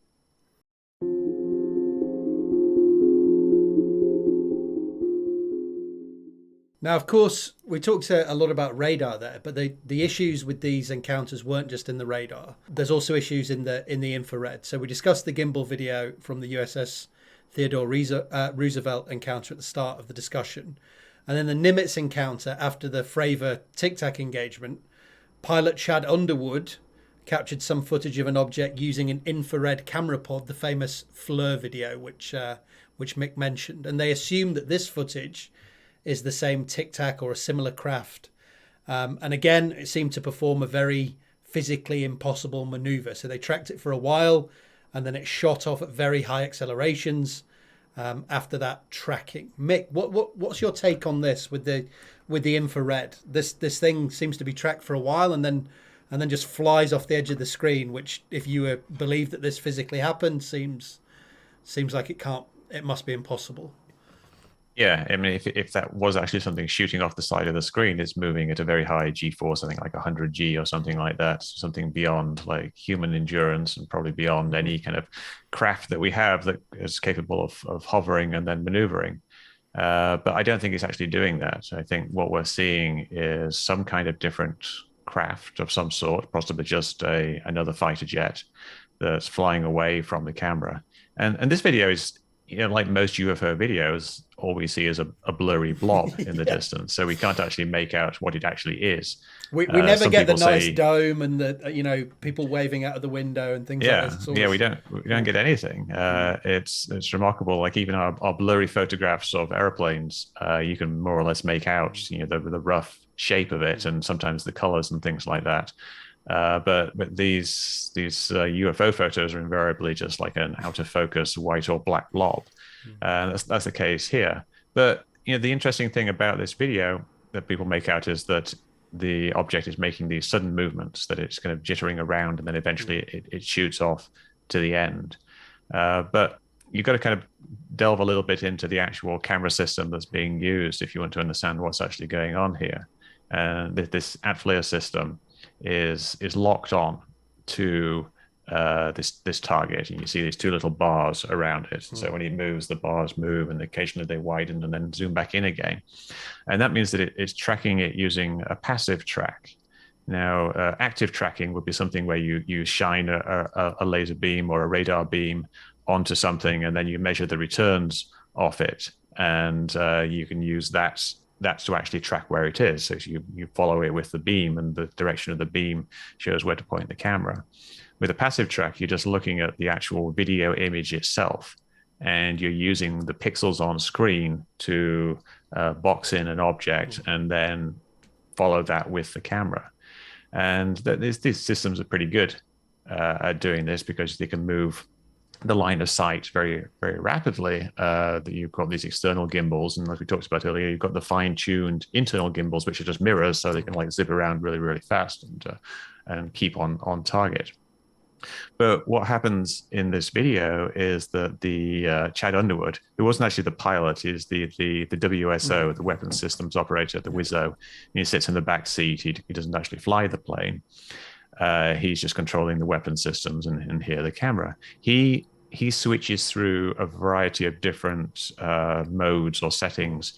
S2: Now, of course, we talked a lot about radar there, but the issues with these encounters weren't just in the radar. There's also issues in the infrared. So we discussed the Gimbal video from the USS Theodore Roosevelt encounter at the start of the discussion. And then the Nimitz encounter after the Faragher Tic Tac engagement, pilot Chad Underwood captured some footage of an object using an infrared camera pod, the famous FLIR video, which Mick mentioned. And they assumed that this footage is the same Tic Tac or a similar craft. And again, it seemed to perform a very physically impossible maneuver. So they tracked it for a while and then it shot off at very high accelerations after that tracking. Mick, what's your take on this with the infrared? This thing seems to be tracked for a while and then just flies off the edge of the screen, which if you believe that this physically happened, seems like it must be impossible.
S1: Yeah, I mean, if that was actually something shooting off the side of the screen, it's moving at a very high G-force, I think like 100 G or something like that, something beyond like human endurance and probably beyond any kind of craft that we have that is capable of hovering and then maneuvering. But I don't think it's actually doing that. I think what we're seeing is some kind of different craft of some sort, possibly just another fighter jet that's flying away from the camera. And this video is, like most UFO videos, all we see is a blurry blob in the distance. So we can't actually make out what it actually is.
S2: We never get the nice dome and the people waving out of the window and things like that.
S1: Yeah, we don't get anything. It's remarkable. Like even our blurry photographs of airplanes, you can more or less make out the rough shape of it and sometimes the colors and things like that. But these UFO photos are invariably just like an out of focus white or black blob. That's the case here. But the interesting thing about this video that people make out is that the object is making these sudden movements, that it's kind of jittering around and then eventually it shoots off to the end. But you've got to kind of delve a little bit into the actual camera system that's being used if you want to understand what's actually going on here. And this ATFLIR system is locked on to this target, and you see these two little bars around it. So when it moves, the bars move, and occasionally they widen and then zoom back in again. And that means that it's tracking it using a passive track. Now, active tracking would be something where you shine a laser beam or a radar beam onto something, and then you measure the returns of it, and you can use that that's to actually track where it is. So you follow it with the beam, and the direction of the beam shows where to point the camera. With a passive track, you're just looking at the actual video image itself, and you're using the pixels on screen to box in an object and then follow that with the camera. And these systems are pretty good at doing this because they can move the line of sight very, very rapidly. That you've got these external gimbals, and like we talked about earlier, you've got the fine-tuned internal gimbals, which are just mirrors, so they can like zip around really, really fast and keep on target. But what happens in this video is that the Chad Underwood, who wasn't actually the pilot, is the WSO, the weapons systems operator, the WISO. He sits in the back seat. He doesn't actually fly the plane. He's just controlling the weapon systems and here the camera. He switches through a variety of different modes or settings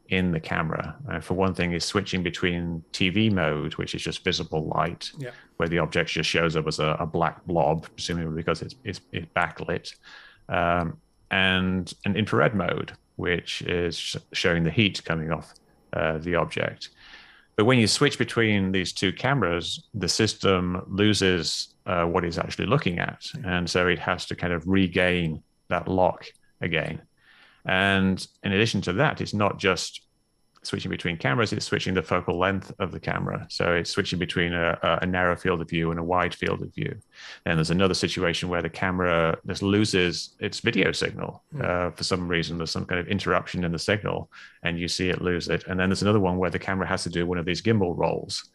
S1: in the camera. For one thing, is switching between TV mode, which is just visible light, where the object just shows up as a black blob, presumably because it's backlit, and an infrared mode, which is showing the heat coming off the object. But when you switch between these two cameras, the system loses what it's actually looking at. And so it has to kind of regain that lock again. And in addition to that, it's not just switching between cameras, it's switching the focal length of the camera. So it's switching between a narrow field of view and a wide field of view. And there's another situation where the camera just loses its video signal. For some reason, there's some kind of interruption in the signal and you see it lose it. And then there's another one where the camera has to do one of these gimbal rolls,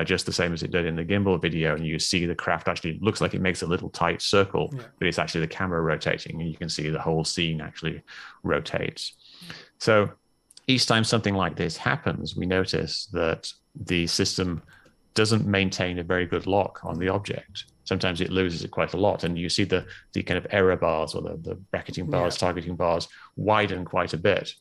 S1: just the same as it did in the gimbal video. And you see the craft actually looks like it makes a little tight circle, but it's actually the camera rotating, and you can see the whole scene actually rotates. So each time something like this happens, we notice that the system doesn't maintain a very good lock on the object. Sometimes it loses it quite a lot, and you see the kind of error bars or the bracketing bars, targeting bars widen quite a bit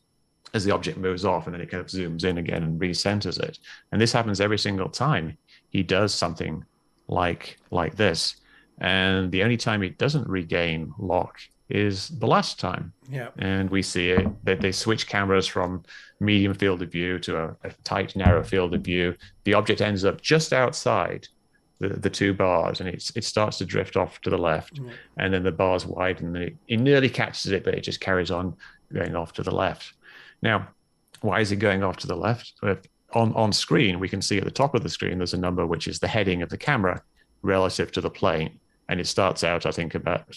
S1: as the object moves off, and then it kind of zooms in again and recenters it. And this happens every single time he does something like this. And the only time it doesn't regain lock is the last time. And we see it that they switch cameras from medium field of view to a tight, narrow field of view. The object ends up just outside the two bars, and it starts to drift off to the left, and then the bars widen, and it nearly catches it, but it just carries on going off to the left. Now, why is it going off to the left? On screen, we can see at the top of the screen, there's a number which is the heading of the camera relative to the plane. And it starts out, I think, about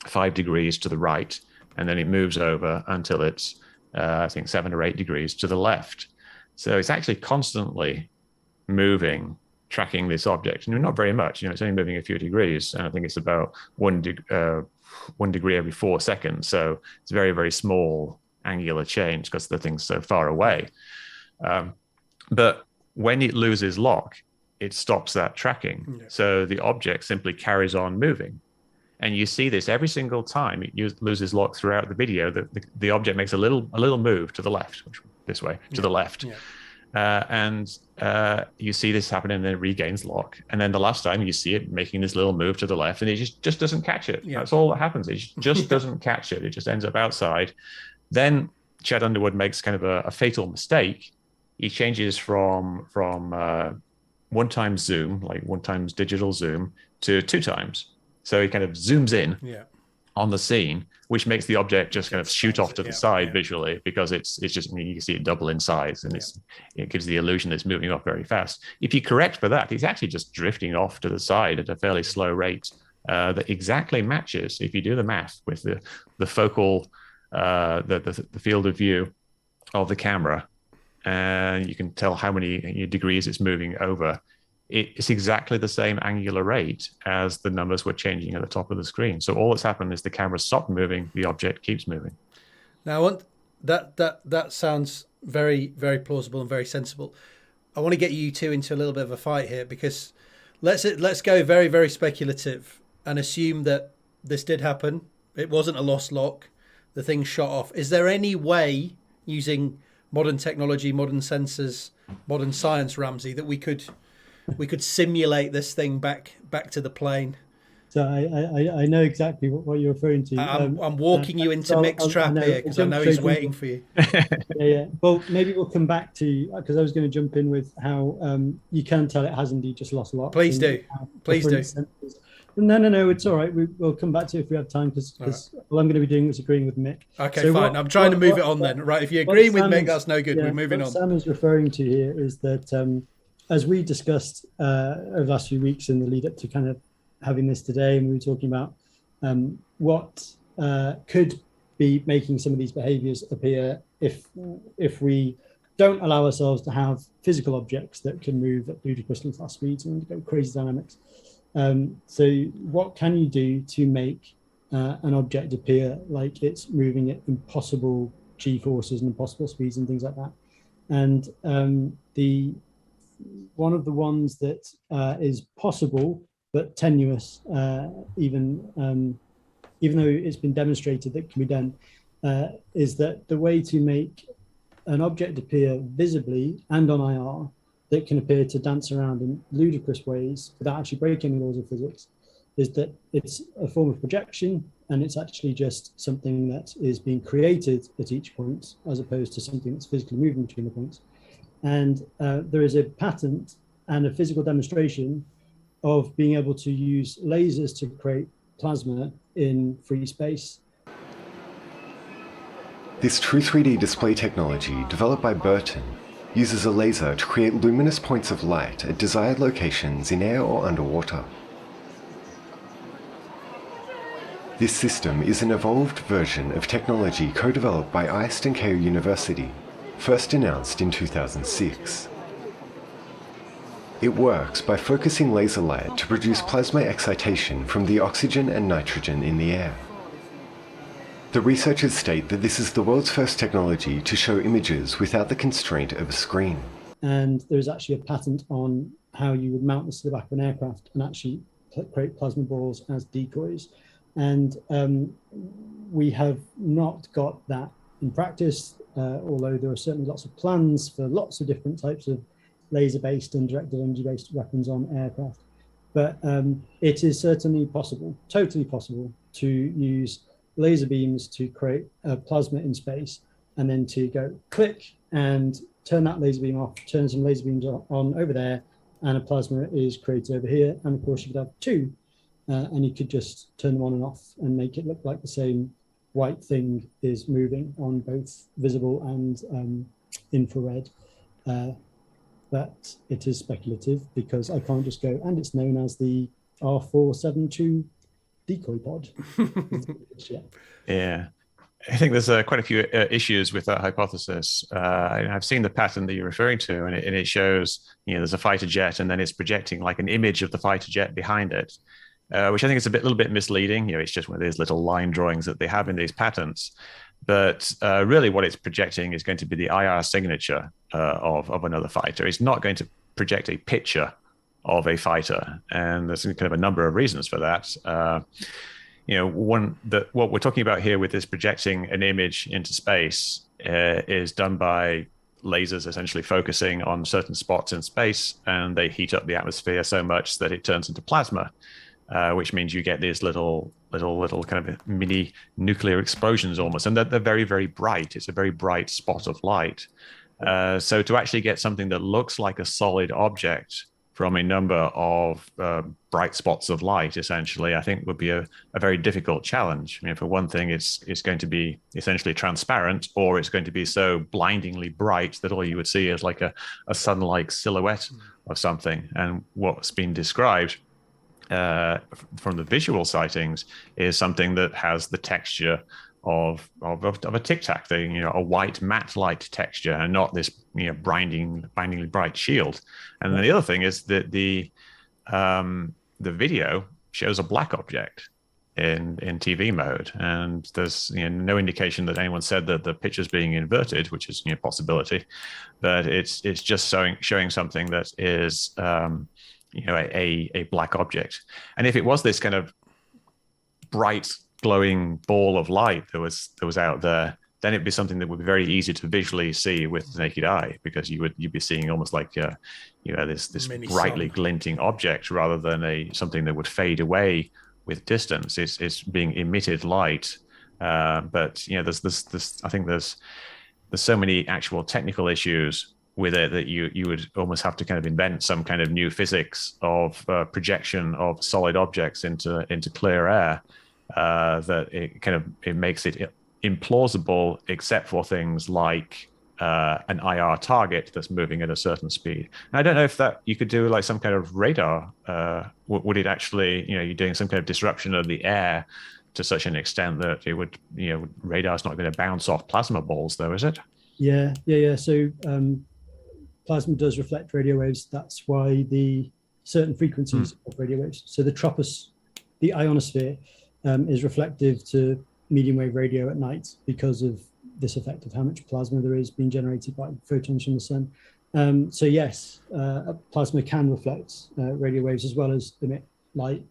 S1: 5 degrees to the right, and then it moves over until it's, I think, 7 or 8 degrees to the left. So it's actually constantly moving, tracking this object. And not very much, it's only moving a few degrees. And I think it's about 1 degree every 4 seconds. So it's very, very small angular change because the thing's so far away. But when it loses lock, it stops that tracking. So the object simply carries on moving. And you see this every single time it loses lock throughout the video. The object makes a little move to the left, this way, to the left. And you see this happen, and then it regains lock. And then the last time you see it making this little move to the left, and it just doesn't catch it. That's all that happens. It just doesn't catch it. It just ends up outside. Then Chad Underwood makes kind of a fatal mistake. He changes from 1 times zoom, like 1 times digital zoom, to 2 times. So he kind of zooms in on the scene, which makes the object just kind of shoot off to the side visually, because it's just, you can see it double in size, and it gives the illusion that it's moving off very fast. If you correct for that, it's actually just drifting off to the side at a fairly slow rate that exactly matches, if you do the math, with the focal, the field of view of the camera, and you can tell how many degrees it's moving over. It's exactly the same angular rate as the numbers were changing at the top of the screen. So all that's happened is the camera stopped moving, the object keeps moving.
S2: Now, that sounds very, very plausible and very sensible. I want to get you two into a little bit of a fight here, because let's go very, very speculative and assume that this did happen. It wasn't a lost lock. The thing shot off. Is there any way, using modern technology, modern sensors, modern science, Ramsey, that we could simulate this thing back to the plane
S3: So I know exactly what you're referring to.
S2: I'm walking you into
S3: so
S2: Mick's trap here because I know he's waiting for you.
S3: Yeah. Well, maybe we'll come back to, because I was going to jump in with how you can tell it has indeed just lost a lot.
S2: Please do. Please do.
S3: No, it's all right. We'll come back to it if we have time, because all I'm going to be doing is agreeing with Mick.
S2: Okay, so fine. I'm trying to move it on then. Right, if you agree with Mick, that's no good. We're moving on.
S3: What Sam is referring to here is that, as we discussed over the last few weeks in the lead up to kind of having this today, and we were talking about what could be making some of these behaviors appear if we don't allow ourselves to have physical objects that can move at ludicrously fast speeds and go crazy dynamics. So what can you do to make an object appear like it's moving at impossible g-forces and impossible speeds and things like that? And one of the ones that is possible but tenuous, even though it's been demonstrated that it can be done, is that the way to make an object appear visibly and on IR that can appear to dance around in ludicrous ways without actually breaking any laws of physics is that it's a form of projection, and it's actually just something that is being created at each point as opposed to something that's physically moving between the points. And there is a patent and a physical demonstration of being able to use lasers to create plasma in free space.
S4: This true 3D display technology, developed by Burton, uses a laser to create luminous points of light at desired locations in air or underwater. This system is an evolved version of technology co-developed by IST and Keio University, first announced in 2006. It works by focusing laser light to produce plasma excitation from the oxygen and nitrogen in the air. The researchers state that this is the world's first technology to show images without the constraint of a screen.
S3: And there's actually a patent on how you would mount this to the back of an aircraft and actually create plasma balls as decoys. And we have not got that in practice, although there are certainly lots of plans for lots of different types of laser-based and directed energy-based weapons on aircraft. But it is certainly possible, totally possible, to use laser beams to create a plasma in space, and then to go click and turn that laser beam off, turn some laser beams on over there, and a plasma is created over here. And of course you could have two, and you could just turn them on and off and make it look like the same white thing is moving on both visible and infrared. But it is speculative because I can't just go, and it's known as the R472 decoy pod.
S1: Yeah. I think there's quite a few issues with that hypothesis. I've seen the pattern that you're referring to, and it shows, there's a fighter jet, and then it's projecting like an image of the fighter jet behind it, which I think is a little bit misleading. It's just one of these little line drawings that they have in these patents. But really what it's projecting is going to be the IR signature of another fighter. It's not going to project a picture of a fighter. And there's kind of a number of reasons for that. What we're talking about here with this projecting an image into space is done by lasers essentially focusing on certain spots in space, and they heat up the atmosphere so much that it turns into plasma. Which means you get these little kind of mini nuclear explosions almost, and they're very, very bright. It's a very bright spot of light. So to actually get something that looks like a solid object from a number of bright spots of light, essentially, I think would be a very difficult challenge. For one thing, it's going to be essentially transparent, or it's going to be so blindingly bright that all you would see is like a sun-like silhouette of something. And what's been described from the visual sightings is something that has the texture of a Tic Tac, a white matte light texture, and not this blindingly bright shield. And then the other thing is that the video shows a black object in TV mode, and there's no indication that anyone said that the picture's being inverted, which is a possibility, but it's just showing something that is a black object. And if it was this kind of bright glowing ball of light that was out there, then it'd be something that would be very easy to visually see with the naked eye, because you'd be seeing almost like this brightly glinting object rather than something that would fade away with distance. It's being emitted light, but there's I think there's so many actual technical issues with it that you would almost have to kind of invent some kind of new physics of projection of solid objects into clear air, that it makes it implausible, except for things like an IR target that's moving at a certain speed. And I don't know if that you could do like some kind of radar. Would it actually, you're doing some kind of disruption of the air to such an extent that it would, radar's not going to bounce off plasma balls, though, is it?
S3: Yeah. So plasma does reflect radio waves. That's why the certain frequencies of radio waves. So the ionosphere is reflective to medium wave radio at night because of this effect of how much plasma there is being generated by photons from the sun. So yes, plasma can reflect radio waves as well as emit light.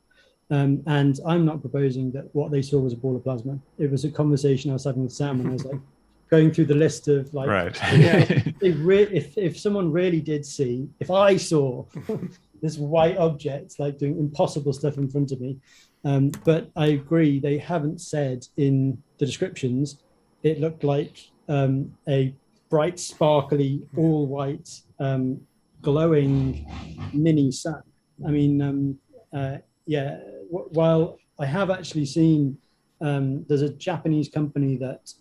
S3: And I'm not proposing that what they saw was a ball of plasma. It was a conversation I was having with Sam, and I was like going through the list of like,
S1: right.
S3: If someone really did see, if I saw this white object like doing impossible stuff in front of me, but I agree, they haven't said in the descriptions. It looked like a bright, sparkly, all white, glowing mini sun. I mean, while I have actually seen, there's a Japanese company that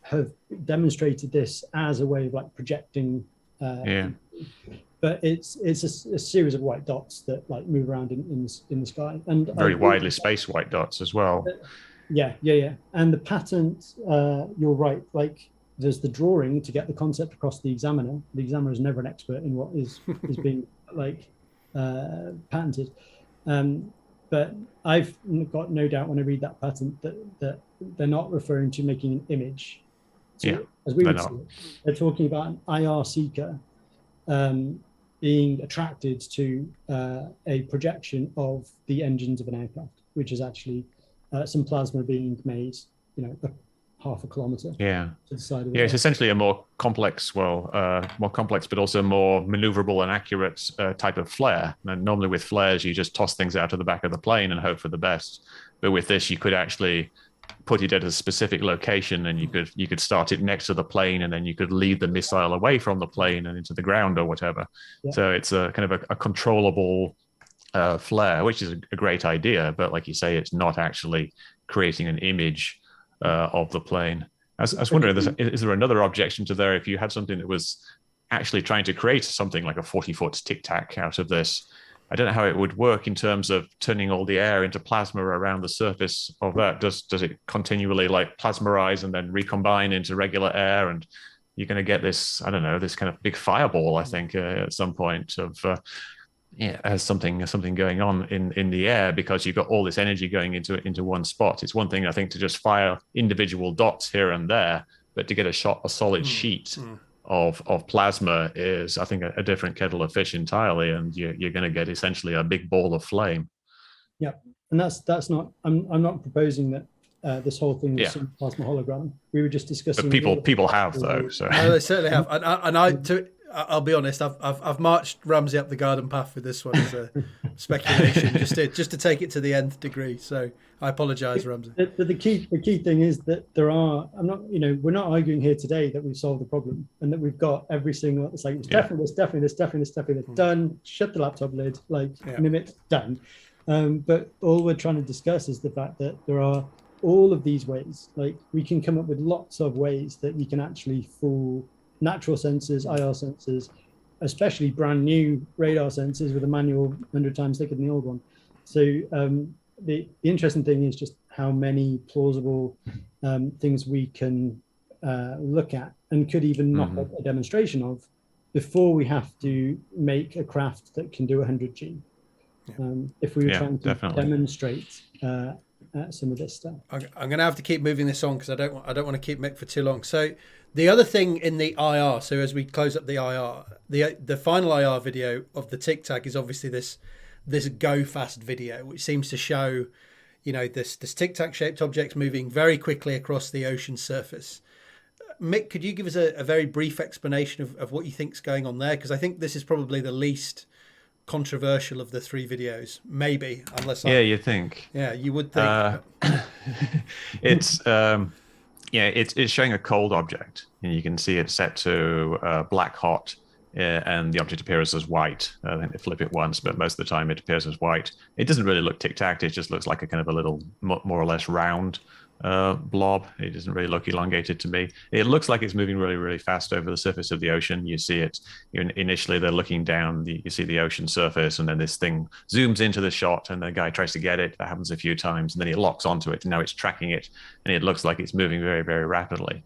S3: have demonstrated this as a way of like projecting. But it's a series of white dots that like move around in the sky, and
S1: very widely spaced white dots as well.
S3: Yeah. And the patent, you're right. Like, there's the drawing to get the concept across the examiner. The examiner is never an expert in what is being like patented. But I've got no doubt when I read that patent that they're not referring to making an image. So, as we would see it, they're talking about an IR seeker being attracted to a projection of the engines of an aircraft, which is actually some plasma being made, half a kilometer to the side of the
S1: it's essentially a more complex, but also more maneuverable and accurate type of flare. And normally with flares, you just toss things out of the back of the plane and hope for the best. But with this, you could actually put it at a specific location, and you could start it next to the plane, and then you could lead the missile away from the plane and into the ground or whatever. So it's a kind of a controllable flare, which is a great idea, but like you say, it's not actually creating an image of the plane. I was wondering, is there another objection to there if you had something that was actually trying to create something like a 40-foot tic-tac out of this? I don't know how it would work in terms of turning all the air into plasma around the surface of that. Does it continually like plasmarize and then recombine into regular air, and you're going to get this, I don't know, this kind of big fireball, I think, at some point of as something going on in the air, because you've got all this energy going into one spot. It's one thing, I think, to just fire individual dots here and there, but to get a solid sheet of plasma is, I think, a different kettle of fish entirely, and you're going to get essentially a big ball of flame. Yeah,
S3: and that's not. I'm not proposing that this whole thing is some plasma hologram. We were just discussing.
S1: But people have though. So
S2: they certainly have, and I'll be honest. I've marched Ramsey up the garden path with this one as a speculation, just to take it to the nth degree. So I apologise, Ramsey.
S3: But the key thing is that there are. We're not arguing here today that we've solved the problem and that we've got every single. It's like it's definitely this. Done. Shut the laptop lid. Nimitz, done. But all we're trying to discuss is the fact that there are all of these ways. Like, we can come up with lots of ways that we can actually fool natural sensors, IR sensors, especially brand new radar sensors with a manual 100 times thicker than the old one. So the interesting thing is just how many plausible things we can look at and could even knock up a demonstration of before we have to make a craft that can do 100G. If we were trying to demonstrate some of this stuff.
S2: I'm going to have to keep moving this on because I don't want to keep Mick for too long. So the other thing in the IR, so as we close up the IR, the final IR video of the Tic Tac is obviously this go fast video, which seems to show, this Tic Tac shaped objects moving very quickly across the ocean surface. Mick, could you give us a very brief explanation of what you think's going on there? Because I think this is probably the least controversial of the 3 videos, maybe, unless
S1: you think.
S2: Yeah, you would think.
S1: It's it's showing a cold object, and you can see it set to black hot, and the object appears as white. I think they flip it once, but most of the time it appears as white. It doesn't really look tic-tac. It just looks like a kind of a little more or less round blob. It doesn't really look elongated to me. It looks like it's moving really, really fast over the surface of the ocean. You see it, initially they're looking down, you see the ocean surface, and then this thing zooms into the shot, and the guy tries to get it. That happens a few times, and then he locks onto it, and now it's tracking it, and it looks like it's moving very, very rapidly.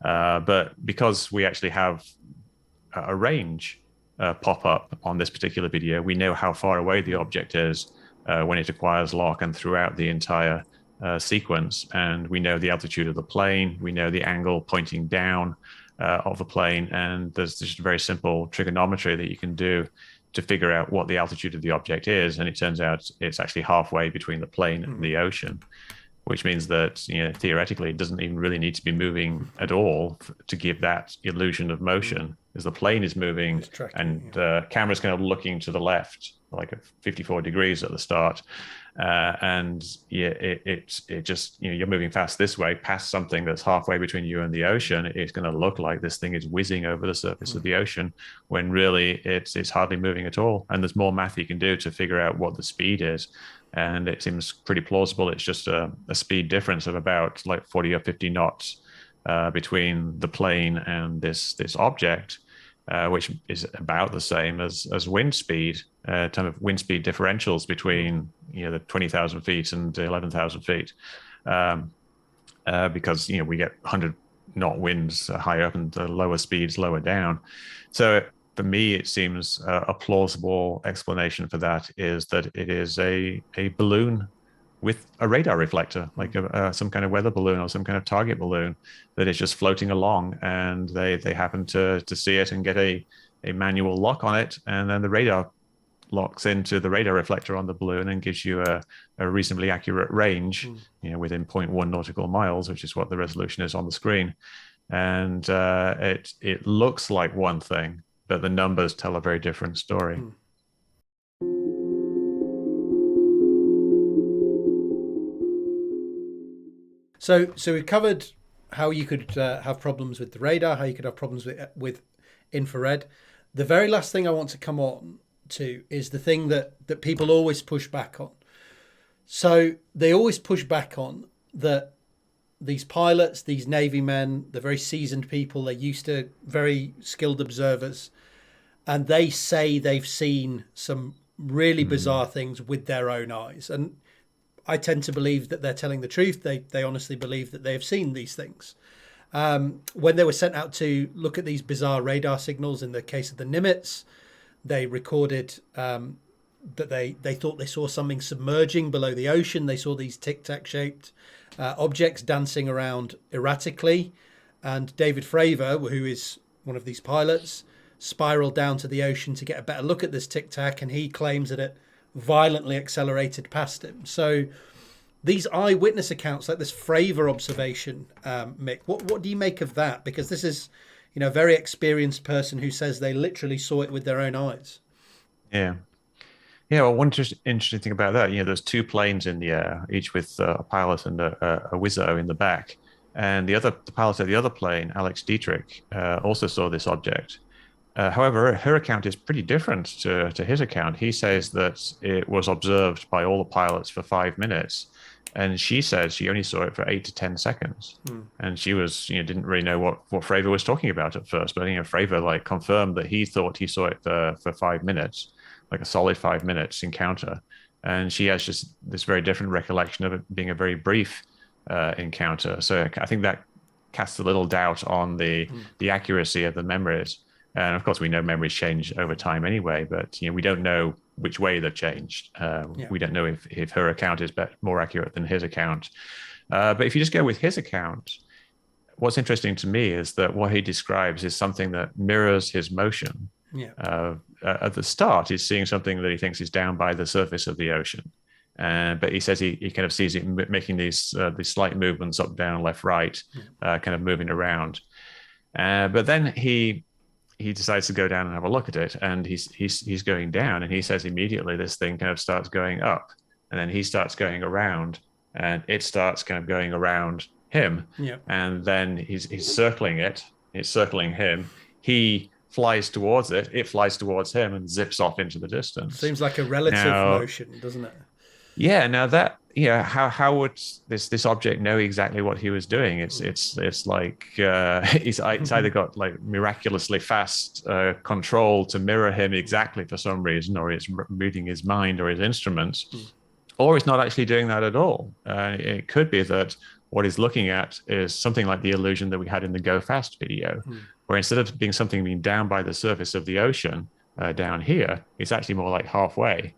S1: But because we actually have a range pop up on this particular video, we know how far away the object is when it acquires lock and throughout the entire sequence, and we know the altitude of the plane, we know the angle pointing down of the plane, and there's just very simple trigonometry that you can do to figure out what the altitude of the object is, and it turns out it's actually halfway between the plane and the ocean, which means that theoretically it doesn't even really need to be moving at all to give that illusion of motion, as the plane is moving and the camera's kind of looking to the left like at 54 degrees at the start, and it just you're moving fast this way past something that's halfway between you and the ocean. It's going to look like this thing is whizzing over the surface of the ocean, when really it's hardly moving at all, and there's more math you can do to figure out what the speed is. And it seems pretty plausible. It's just a speed difference of about like 40 or 50 knots between the plane and this object, which is about the same as wind speed, in terms of wind speed differentials between the 20,000 feet and 11,000 feet, because we get 100-knot winds higher up and the lower speeds lower down. So for me, it seems a plausible explanation for that is that it is a balloon with a radar reflector, like some kind of weather balloon or some kind of target balloon that is just floating along, and they happen to see it and get a manual lock on it, and then the radar locks into the radar reflector on the balloon and gives you a reasonably accurate range, within 0.1 nautical miles, which is what the resolution is on the screen. And it looks like one thing, but the numbers tell a very different story.
S2: So we've covered how you could have problems with the radar, how you could have problems with infrared. The very last thing I want to come on to is the thing that people always push back on. So they always push back on that these pilots, these Navy men, they're very seasoned people, they're used to very skilled observers, and they say they've seen some really bizarre things with their own eyes. And I tend to believe that they're telling the truth. They honestly believe that they have seen these things. When they were sent out to look at these bizarre radar signals, in the case of the Nimitz, they recorded that they thought they saw something submerging below the ocean. They saw these tic-tac shaped objects dancing around erratically. And David Faragher, who is one of these pilots, spiraled down to the ocean to get a better look at this tic-tac, and he claims that it violently accelerated past him. So these eyewitness accounts, like this Faragher observation, Mick, what do you make of that? Because this is a very experienced person who says they literally saw it with their own eyes.
S1: Yeah. Well, one interesting thing about that, there's 2 planes in the air, each with a pilot and a wizzo in the back. And the pilot of the other plane, Alex Dietrich, also saw this object. However, her account is pretty different to his account. He says that it was observed by all the pilots for 5 minutes, and she said she only saw it for 8 to 10 seconds. And she was, didn't really know what Faragher was talking about at first, but Faragher confirmed that he thought he saw it for 5 minutes, like a solid 5 minutes encounter. And she has just this very different recollection of it being a very brief encounter. So I think that casts a little doubt on the accuracy of the memories. And of course, we know memories change over time anyway, but we don't know which way they've changed. We don't know if her account is more accurate than his account. But if you just go with his account, what's interesting to me is that what he describes is something that mirrors his motion. At the start, he's seeing something that he thinks is down by the surface of the ocean. But he says he kind of sees it making these slight movements up, down, left, right, kind of moving around. But then he he decides to go down and have a look at it, and he's going down, and he says immediately this thing kind of starts going up, and then he starts going around, and it starts kind of going around him, and then he's circling it, it's circling him. He flies towards it flies towards him, and zips off into the distance.
S2: Seems like a relative motion, doesn't it?
S1: Yeah. Now that, how would this object know exactly what he was doing? It's like it's either got like miraculously fast control to mirror him exactly for some reason, or it's reading his mind or his instruments, or it's not actually doing that at all. It could be that what he's looking at is something like the illusion that we had in the Go Fast video, where instead of being something down by the surface of the ocean down here, it's actually more like halfway.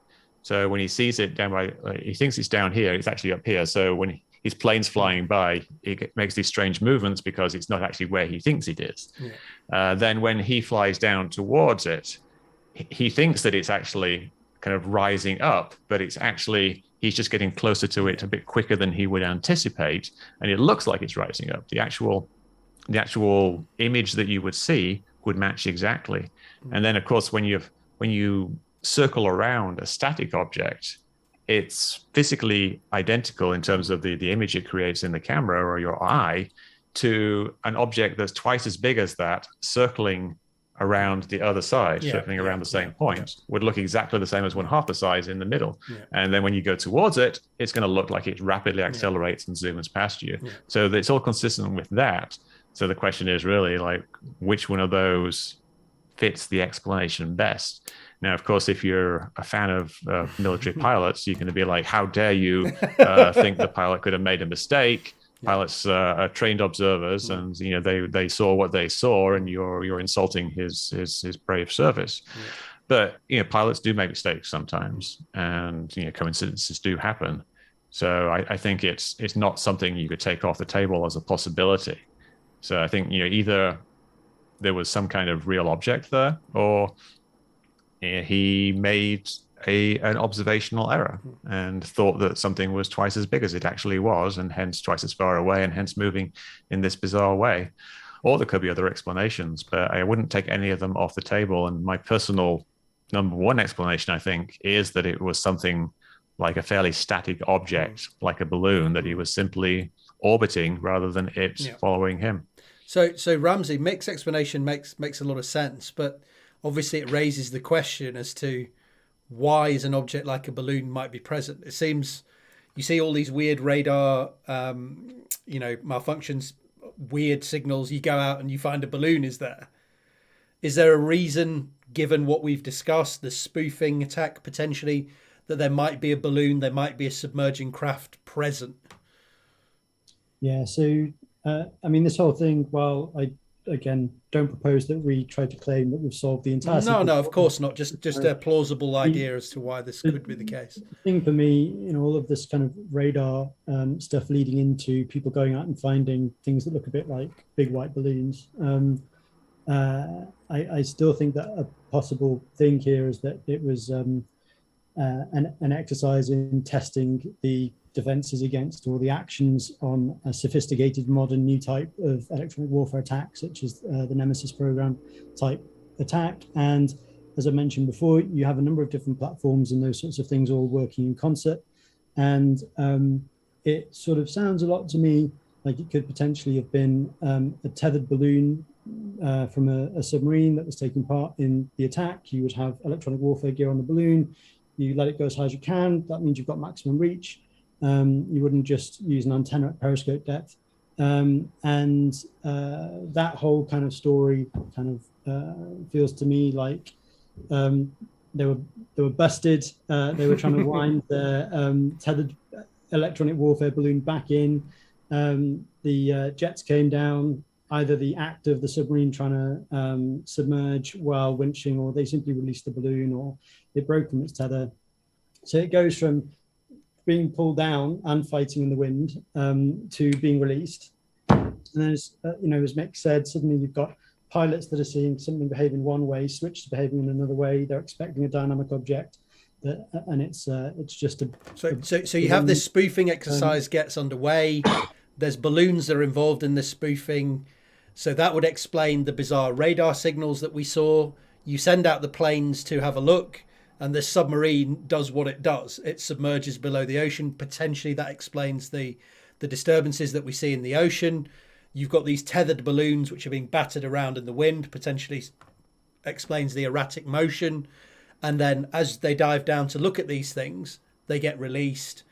S1: So when he sees it down by, he thinks it's down here, it's actually up here. So when his plane's flying by, it makes these strange movements because it's not actually where he thinks it is. Then when he flies down towards it, he thinks that it's actually kind of rising up, but it's actually, he's just getting closer to it a bit quicker than he would anticipate. And it looks like it's rising up. The actual image that you would see would match exactly. And then of course, when you circle around a static object, it's physically identical in terms of the image it creates in the camera or your eye to an object that's twice as big as that circling around the other side, circling around the same point, would look exactly the same as one half the size in the middle. And then when you go towards it, it's going to look like it rapidly accelerates and zooms past you. So it's all consistent with that. So the question is really like, which one of those fits the explanation best? Now, of course, if you're a fan of military pilots, you're going to be like, how dare you think the pilot could have made a mistake? Pilots are trained observers, and they saw what they saw, and you're insulting his brave service. But pilots do make mistakes sometimes, and coincidences do happen. So I think it's not something you could take off the table as a possibility. So I think either there was some kind of real object there, or he made an observational error and thought that something was twice as big as it actually was, and hence twice as far away, and hence moving in this bizarre way. Or there could be other explanations, but I wouldn't take any of them off the table. And my personal number one explanation, I think, is that it was something like a fairly static object, like a balloon, that he was simply orbiting rather than it following him.
S2: So Ramsey, Mick's explanation makes a lot of sense, but obviously it raises the question as to why is an object like a balloon might be present. It seems you see all these weird radar, malfunctions, weird signals. You go out and you find a balloon is there. Is there a reason, given what we've discussed, the spoofing attack potentially, that there might be a balloon, there might be a submerging craft present?
S3: Yeah, so, this whole thing, while I, again, don't propose that we try to claim that we've solved the entire...
S2: No, of course not. Just a plausible idea as to why this could be the case.
S3: The thing for me, all of this kind of radar stuff leading into people going out and finding things that look a bit like big white balloons. I still think that a possible thing here is that it was an exercise in testing the defenses against all the actions on a sophisticated modern new type of electronic warfare attack, such as the Nemesis program type attack. And as I mentioned before, you have a number of different platforms and those sorts of things all working in concert. And it sort of sounds a lot to me like it could potentially have been a tethered balloon from a submarine that was taking part in the attack. You would have electronic warfare gear on the balloon. You let it go as high as you can. That means you've got maximum reach. You wouldn't just use an antenna at periscope depth. That whole kind of story kind of feels to me like they were busted. They were trying to wind their tethered electronic warfare balloon back in. The jets came down, either the act of the submarine trying to submerge while winching, or they simply released the balloon, or it broke from its tether. So it goes from being pulled down and fighting in the wind to being released. And then, as Mick said, suddenly you've got pilots that are seeing something behaving one way, switch to behaving in another way. They're expecting a dynamic object, and it's just a...
S2: So you have this spoofing exercise gets underway. There's balloons that are involved in this spoofing. So that would explain the bizarre radar signals that we saw. You send out the planes to have a look, and the submarine does what it does. It submerges below the ocean. Potentially that explains the disturbances that we see in the ocean. You've got these tethered balloons which are being battered around in the wind, potentially explains the erratic motion. And then as they dive down to look at these things, they get released,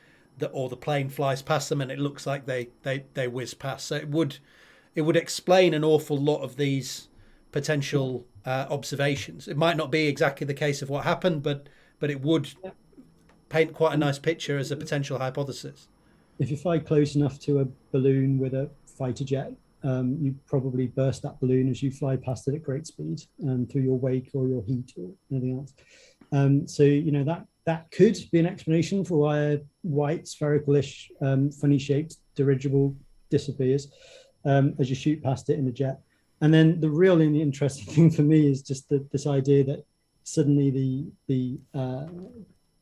S2: or the plane flies past them and it looks like they whiz past. So it would explain an awful lot of these potential observations. It might not be exactly the case of what happened, but it would paint quite a nice picture as a potential hypothesis.
S3: If you fly close enough to a balloon with a fighter jet, you probably burst that balloon as you fly past it at great speed through your wake or your heat or anything else. So, you know, that could be an explanation for why a white spherical-ish funny-shaped dirigible disappears as you shoot past it in a jet. And then the really interesting thing for me is just this idea that suddenly the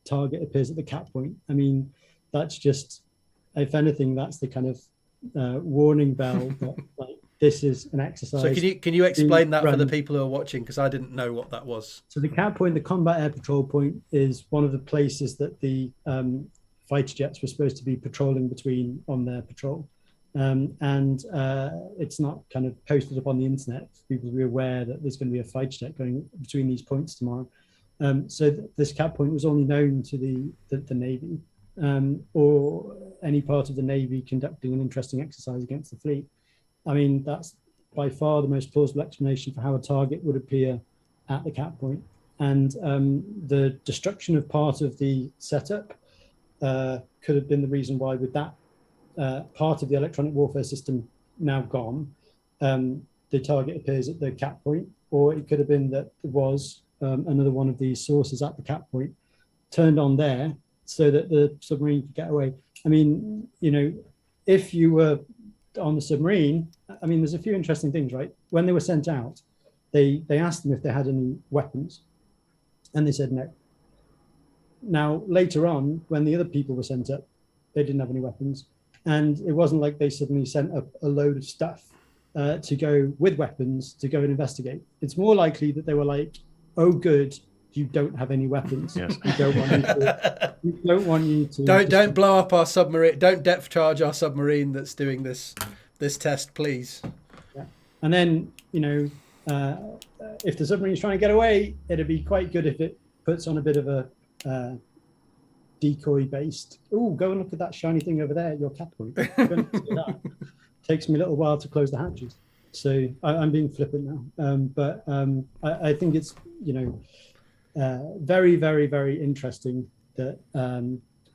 S3: target appears at the cap point. I mean, that's just, if anything, that's the kind of warning bell that like, this is an exercise.
S2: So can you explain that for the people who are watching? Because I didn't know what that was.
S3: So the cap point, the combat air patrol point, is one of the places that the fighter jets were supposed to be patrolling between on their patrol. And it's not kind of posted up on the internet for people to be aware that there's going to be a fighter jet going between these points tomorrow. So this cap point was only known to the Navy or any part of the Navy conducting an interesting exercise against the fleet. I mean, that's by far the most plausible explanation for how a target would appear at the cap point. And the destruction of part of the setup could have been the reason why, with that part of the electronic warfare system now gone, the target appears at the cap point, or it could have been that there was another one of these sources at the cap point turned on there so that the submarine could get away. I mean, you know, if you were on the submarine, I mean, there's a few interesting things, right? When they were sent out, they asked them if they had any weapons, and they said no. Now, later on, when the other people were sent up, they didn't have any weapons. And it wasn't like they suddenly sent up a load of stuff to go with weapons to go and investigate. It's more likely that they were like, oh, good, you don't have any weapons.
S1: Yes.
S3: We don't want you to.
S2: Don't blow up our submarine. Don't depth charge our submarine that's doing this test, please.
S3: Yeah. And then, you know, if the submarine's trying to get away, it'd be quite good if it puts on a bit of a decoy based. Oh, go and look at that shiny thing over there at your cap point. Takes me a little while to close the hatches. So I'm being flippant now. But I think it's, you know, very, very, very interesting that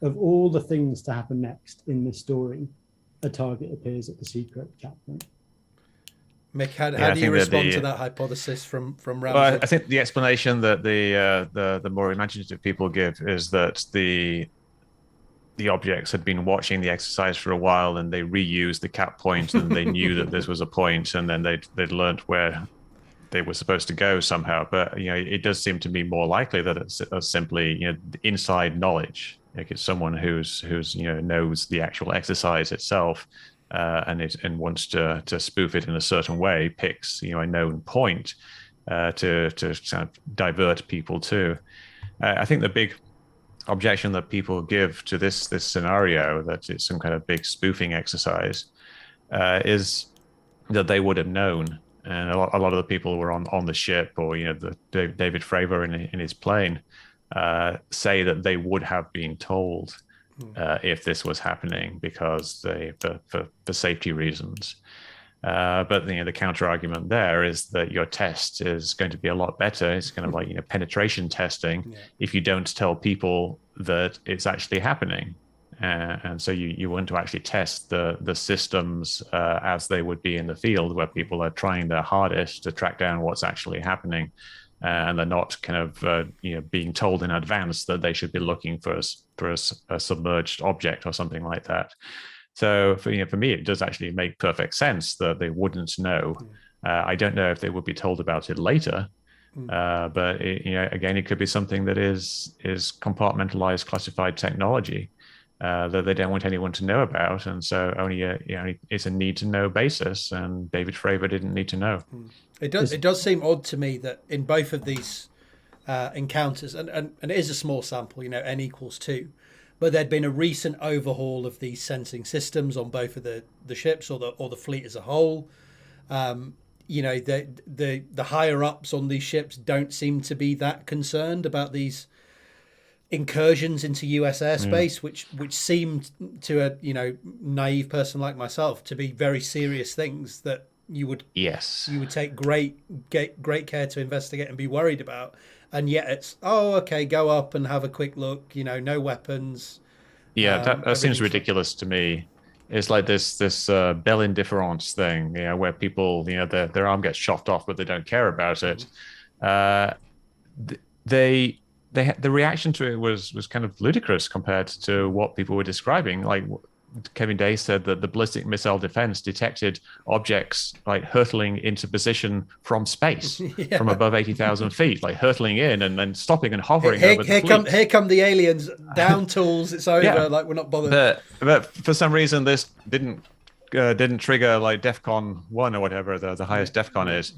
S3: of all the things to happen next in this story, a target appears at the secret cap point.
S2: Mick, how do you respond to that hypothesis from Ramsey?
S1: Well, I think the explanation that the more imaginative people give is that the objects had been watching the exercise for a while, and they reused the cap point, and they knew that this was a point, and then they'd learned where they were supposed to go somehow. But you know, it does seem to be more likely that it's simply, you know, inside knowledge. Like it's someone who's you know, knows the actual exercise itself. And wants to spoof it in a certain way, picks, you know, a known point to kind of divert people to. I think the big objection that people give to this scenario, that it's some kind of big spoofing exercise, is that they would have known. And a lot of the people who were on the ship, or you know, David Fravor in his plane, say that they would have been told. If this was happening, because for safety reasons. But you know, the counter argument there is that your test is going to be a lot better. It's kind of like, you know, penetration testing, if you don't tell people that it's actually happening. And so you want to actually test the systems as they would be in the field, where people are trying their hardest to track down what's actually happening. And they're not kind of you know, being told in advance that they should be looking for a submerged object or something like that. So for me, it does actually make perfect sense that they wouldn't know. I don't know if they would be told about it later, but you know, again, it could be something that is compartmentalized, classified technology. that they don't want anyone to know about, and so only it's a need to know basis. And David Fravor didn't need to know.
S2: It does seem odd to me that in both of these encounters, and it is a small sample, n equals 2, but there'd been a recent overhaul of these sensing systems on both of the ships or the fleet as a whole. The higher ups on these ships don't seem to be that concerned about these incursions into US airspace, which seemed to a naive person like myself to be very serious things that you would take great care to investigate and be worried about. And yet it's okay, go up and have a quick look. No weapons.
S1: Yeah, that seems ridiculous to me. It's like this belle indifference thing, where people, their arm gets chopped off, but they don't care about it. The reaction to it was kind of ludicrous compared to what people were describing. Like Kevin Day said that the ballistic missile defense detected objects like hurtling into position from space, from above 80,000 feet, like hurtling in and then stopping and hovering over the fleet.
S2: Here come the aliens, down tools, it's over, like we're not bothered.
S1: But for some reason, this didn't trigger like DEFCON 1 or whatever the highest DEFCON is.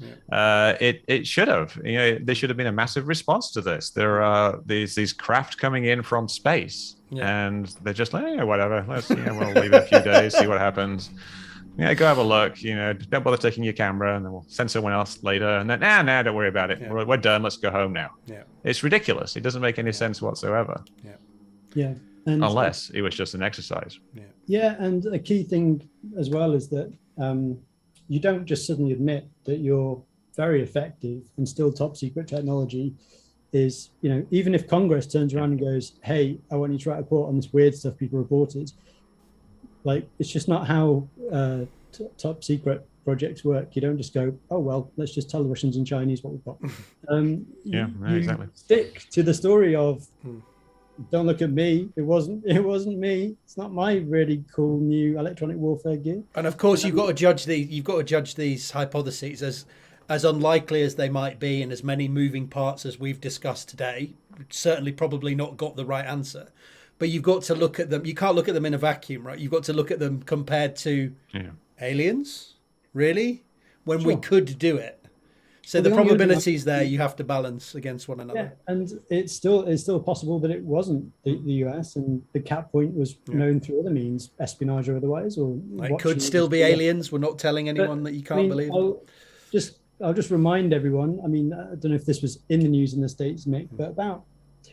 S1: It should have. There should have been a massive response to this. There are these craft coming in from space. And they're just like, whatever. Let's, we'll leave it a few days, see what happens. Go have a look. Don't bother taking your camera, and then we'll send someone else later. And then, don't worry about it. We're done. Let's go home now. It's ridiculous. It doesn't make any sense whatsoever.
S3: And
S1: unless it was just an exercise.
S3: And a key thing as well is that you don't just suddenly admit that you're very effective and still top secret technology. Is, even if Congress turns around and goes, hey, I want you to write a report on this weird stuff people reported, like, it's just not how top secret projects work. You don't just go, oh, well, let's just tell the Russians and Chinese what we've got.
S1: Exactly.
S3: Stick to the story of, don't look at me. It wasn't me. It's not my really cool new electronic warfare gear.
S2: And of course, you've got to judge these hypotheses as unlikely as they might be, and as many moving parts as we've discussed today. Certainly probably not got the right answer, but you've got to look at them. You can't look at them in a vacuum, right? You've got to look at them compared to aliens, really, when we could do it. So the probabilities there you have to balance against one another.
S3: And it's still possible that it wasn't the US, and the cap point was known through other means, espionage or otherwise. Or
S2: it could still be aliens. We're not telling anyone that you can't believe it.
S3: I'll just remind everyone, I don't know if this was in the news in the States, Mick, but about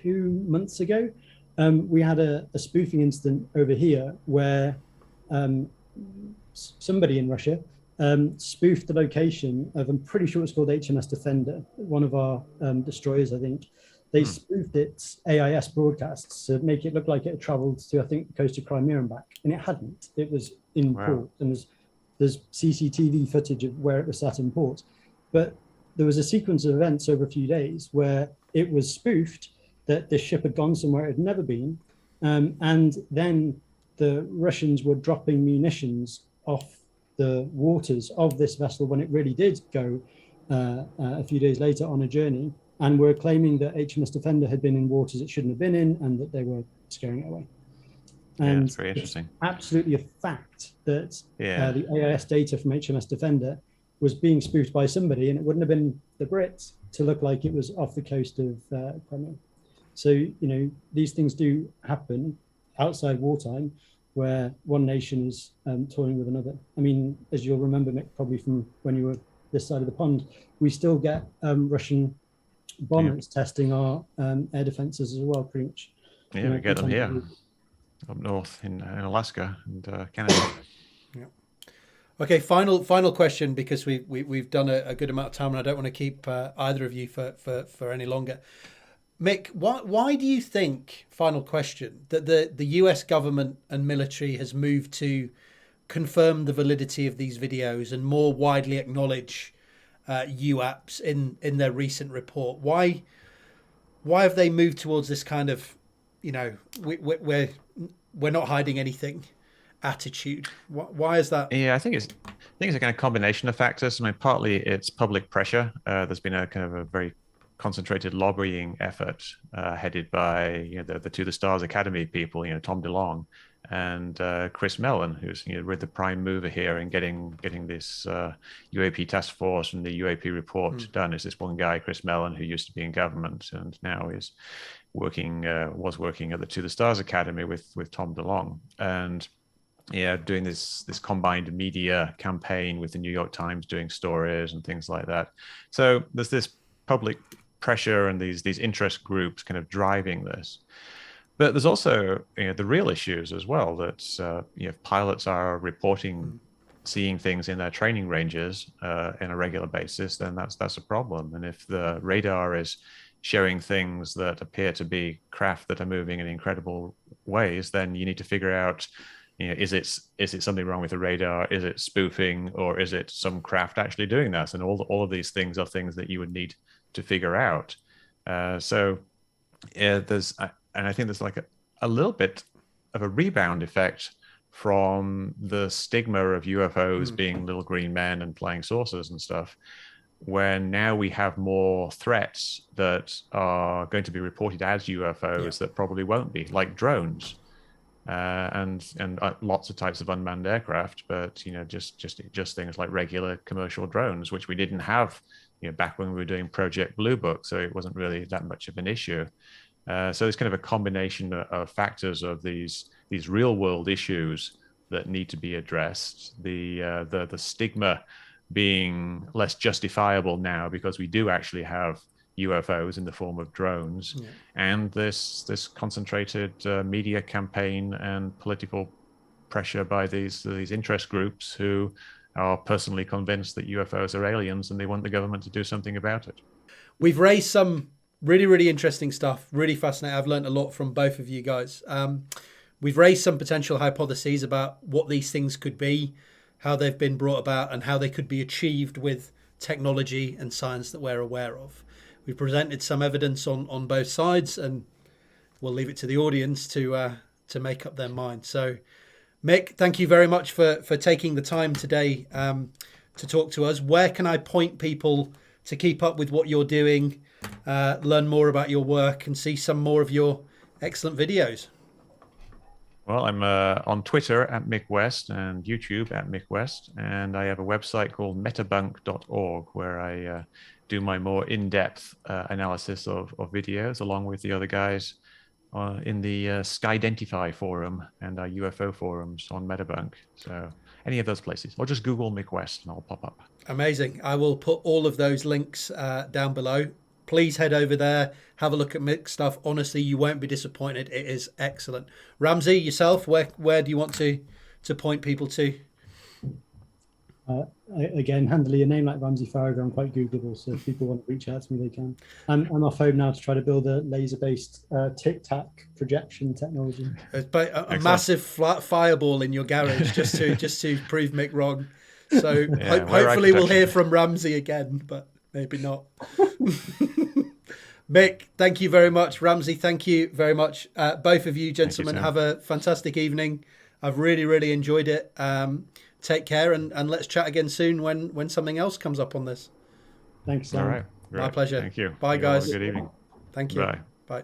S3: 2 months ago, we had a spoofing incident over here where somebody in Russia spoofed the location of, I'm pretty sure it's called HMS Defender, one of our destroyers, I think. They spoofed its AIS broadcasts to make it look like it had traveled to, I think, the coast of Crimea and back. And it hadn't. It was in port. And there's CCTV footage of where it was sat in port. But there was a sequence of events over a few days where it was spoofed that this ship had gone somewhere it had never been. And then the Russians were dropping munitions off the waters of this vessel when it really did go a few days later on a journey, and were claiming that HMS Defender had been in waters it shouldn't have been in, and that they were scaring it away. And
S1: that's very interesting.
S3: Absolutely a fact that the AIS data from HMS Defender was being spoofed by somebody, and it wouldn't have been the Brits to look like it was off the coast of Crimea. So, these things do happen outside wartime, where one nation is toying with another. As you'll remember, Mick, probably from when you were this side of the pond, we still get Russian bombers testing our air defenses as well, pretty much.
S1: Yeah, we get them here, up north in Alaska and Canada.
S2: Okay, final question, because we've done a good amount of time, and I don't want to keep either of you for any longer. Mick, why do you think, final question, that the US government and military has moved to confirm the validity of these videos and more widely acknowledge UAPs in their recent report? Why have they moved towards this kind of, we're not hiding anything attitude? Why is that?
S1: I think it's a kind of combination of factors. Partly it's public pressure. There's been a kind of a very concentrated lobbying effort headed by the To the Stars Academy people, Tom DeLonge and Chris Mellon, who's with the prime mover here in getting this UAP task force and the UAP report done. Is this one guy, Chris Mellon, who used to be in government and now is was working at the To the Stars Academy with Tom DeLonge, and doing this combined media campaign with the New York Times doing stories and things like that. So there's this public pressure and these interest groups kind of driving this. But there's also the real issues as well, that if pilots are reporting seeing things in their training ranges in a regular basis, then that's a problem. And if the radar is showing things that appear to be craft that are moving in incredible ways, then you need to figure out, is it something wrong with the radar? Is it spoofing, or is it some craft actually doing that? And all of these things are things that you would need to figure out. So I think there's like a little bit of a rebound effect from the stigma of UFOs being little green men and flying saucers and stuff, when now we have more threats that are going to be reported as UFOs that probably won't be, like drones, and lots of types of unmanned aircraft, but just things like regular commercial drones, which we didn't have back when we were doing Project Blue Book, so it wasn't really that much of an issue. So it's kind of a combination of factors of these real world issues that need to be addressed. The stigma being less justifiable now because we do actually have UFOs in the form of drones, and this concentrated media campaign and political pressure by these interest groups who are personally convinced that UFOs are aliens and they want the government to do something about it.
S2: We've raised some really, really interesting stuff, really fascinating. I've learned a lot from both of you guys. We've raised some potential hypotheses about what these things could be, how they've been brought about, and how they could be achieved with technology and science that we're aware of. We've presented some evidence on both sides, and we'll leave it to the audience to make up their mind. So, Mick, thank you very much for taking the time today to talk to us. Where can I point people to keep up with what you're doing, learn more about your work, and see some more of your excellent videos?
S1: Well, I'm on Twitter at Mick West and YouTube at Mick West, and I have a website called metabunk.org where I do my more in-depth analysis of videos along with the other guys in the Skydentify forum and our UFO forums on Metabunk. So any of those places, or just Google Mick West and I'll pop up. Amazing.
S2: I will put all of those links down below. Please head over there, have a look at Mick's stuff. Honestly, you won't be disappointed. It is excellent. Ramsey, yourself, where do you want to point people to?
S3: Again, handily a name like Ramsey Faragher, I'm quite Googleable, so if people want to reach out to me, they can. I'm off home now to try to build a laser-based tic-tac projection technology.
S2: A massive fireball in your garage just to prove Mick wrong. So hopefully we'll hear from Ramsey again, but maybe not. Mick, thank you very much. Ramsey, thank you very much. Both of you gentlemen, have a fantastic evening. I've really, really enjoyed it. Take care, and let's chat again soon when something else comes up on this.
S3: Thanks, Sam.
S1: All right. Great.
S2: My pleasure.
S1: Thank you.
S2: Bye, guys.
S1: Good evening.
S2: Thank you.
S1: Bye.
S2: Bye.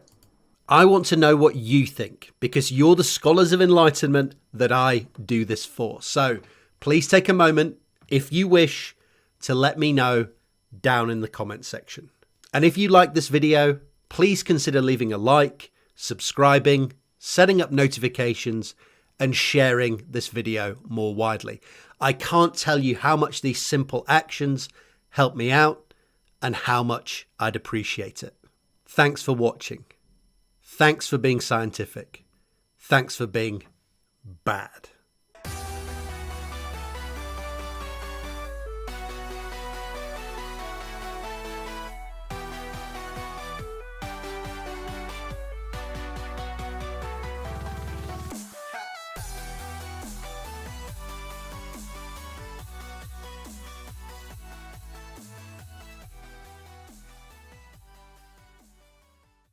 S2: I want to know what you think, because you're the scholars of enlightenment that I do this for. So please take a moment, if you wish, to let me know down in the comment section. And if you like this video, please consider leaving a like, subscribing, setting up notifications, and sharing this video more widely. I can't tell you how much these simple actions help me out and how much I'd appreciate it. Thanks for watching. Thanks for being scientific. Thanks for being bad.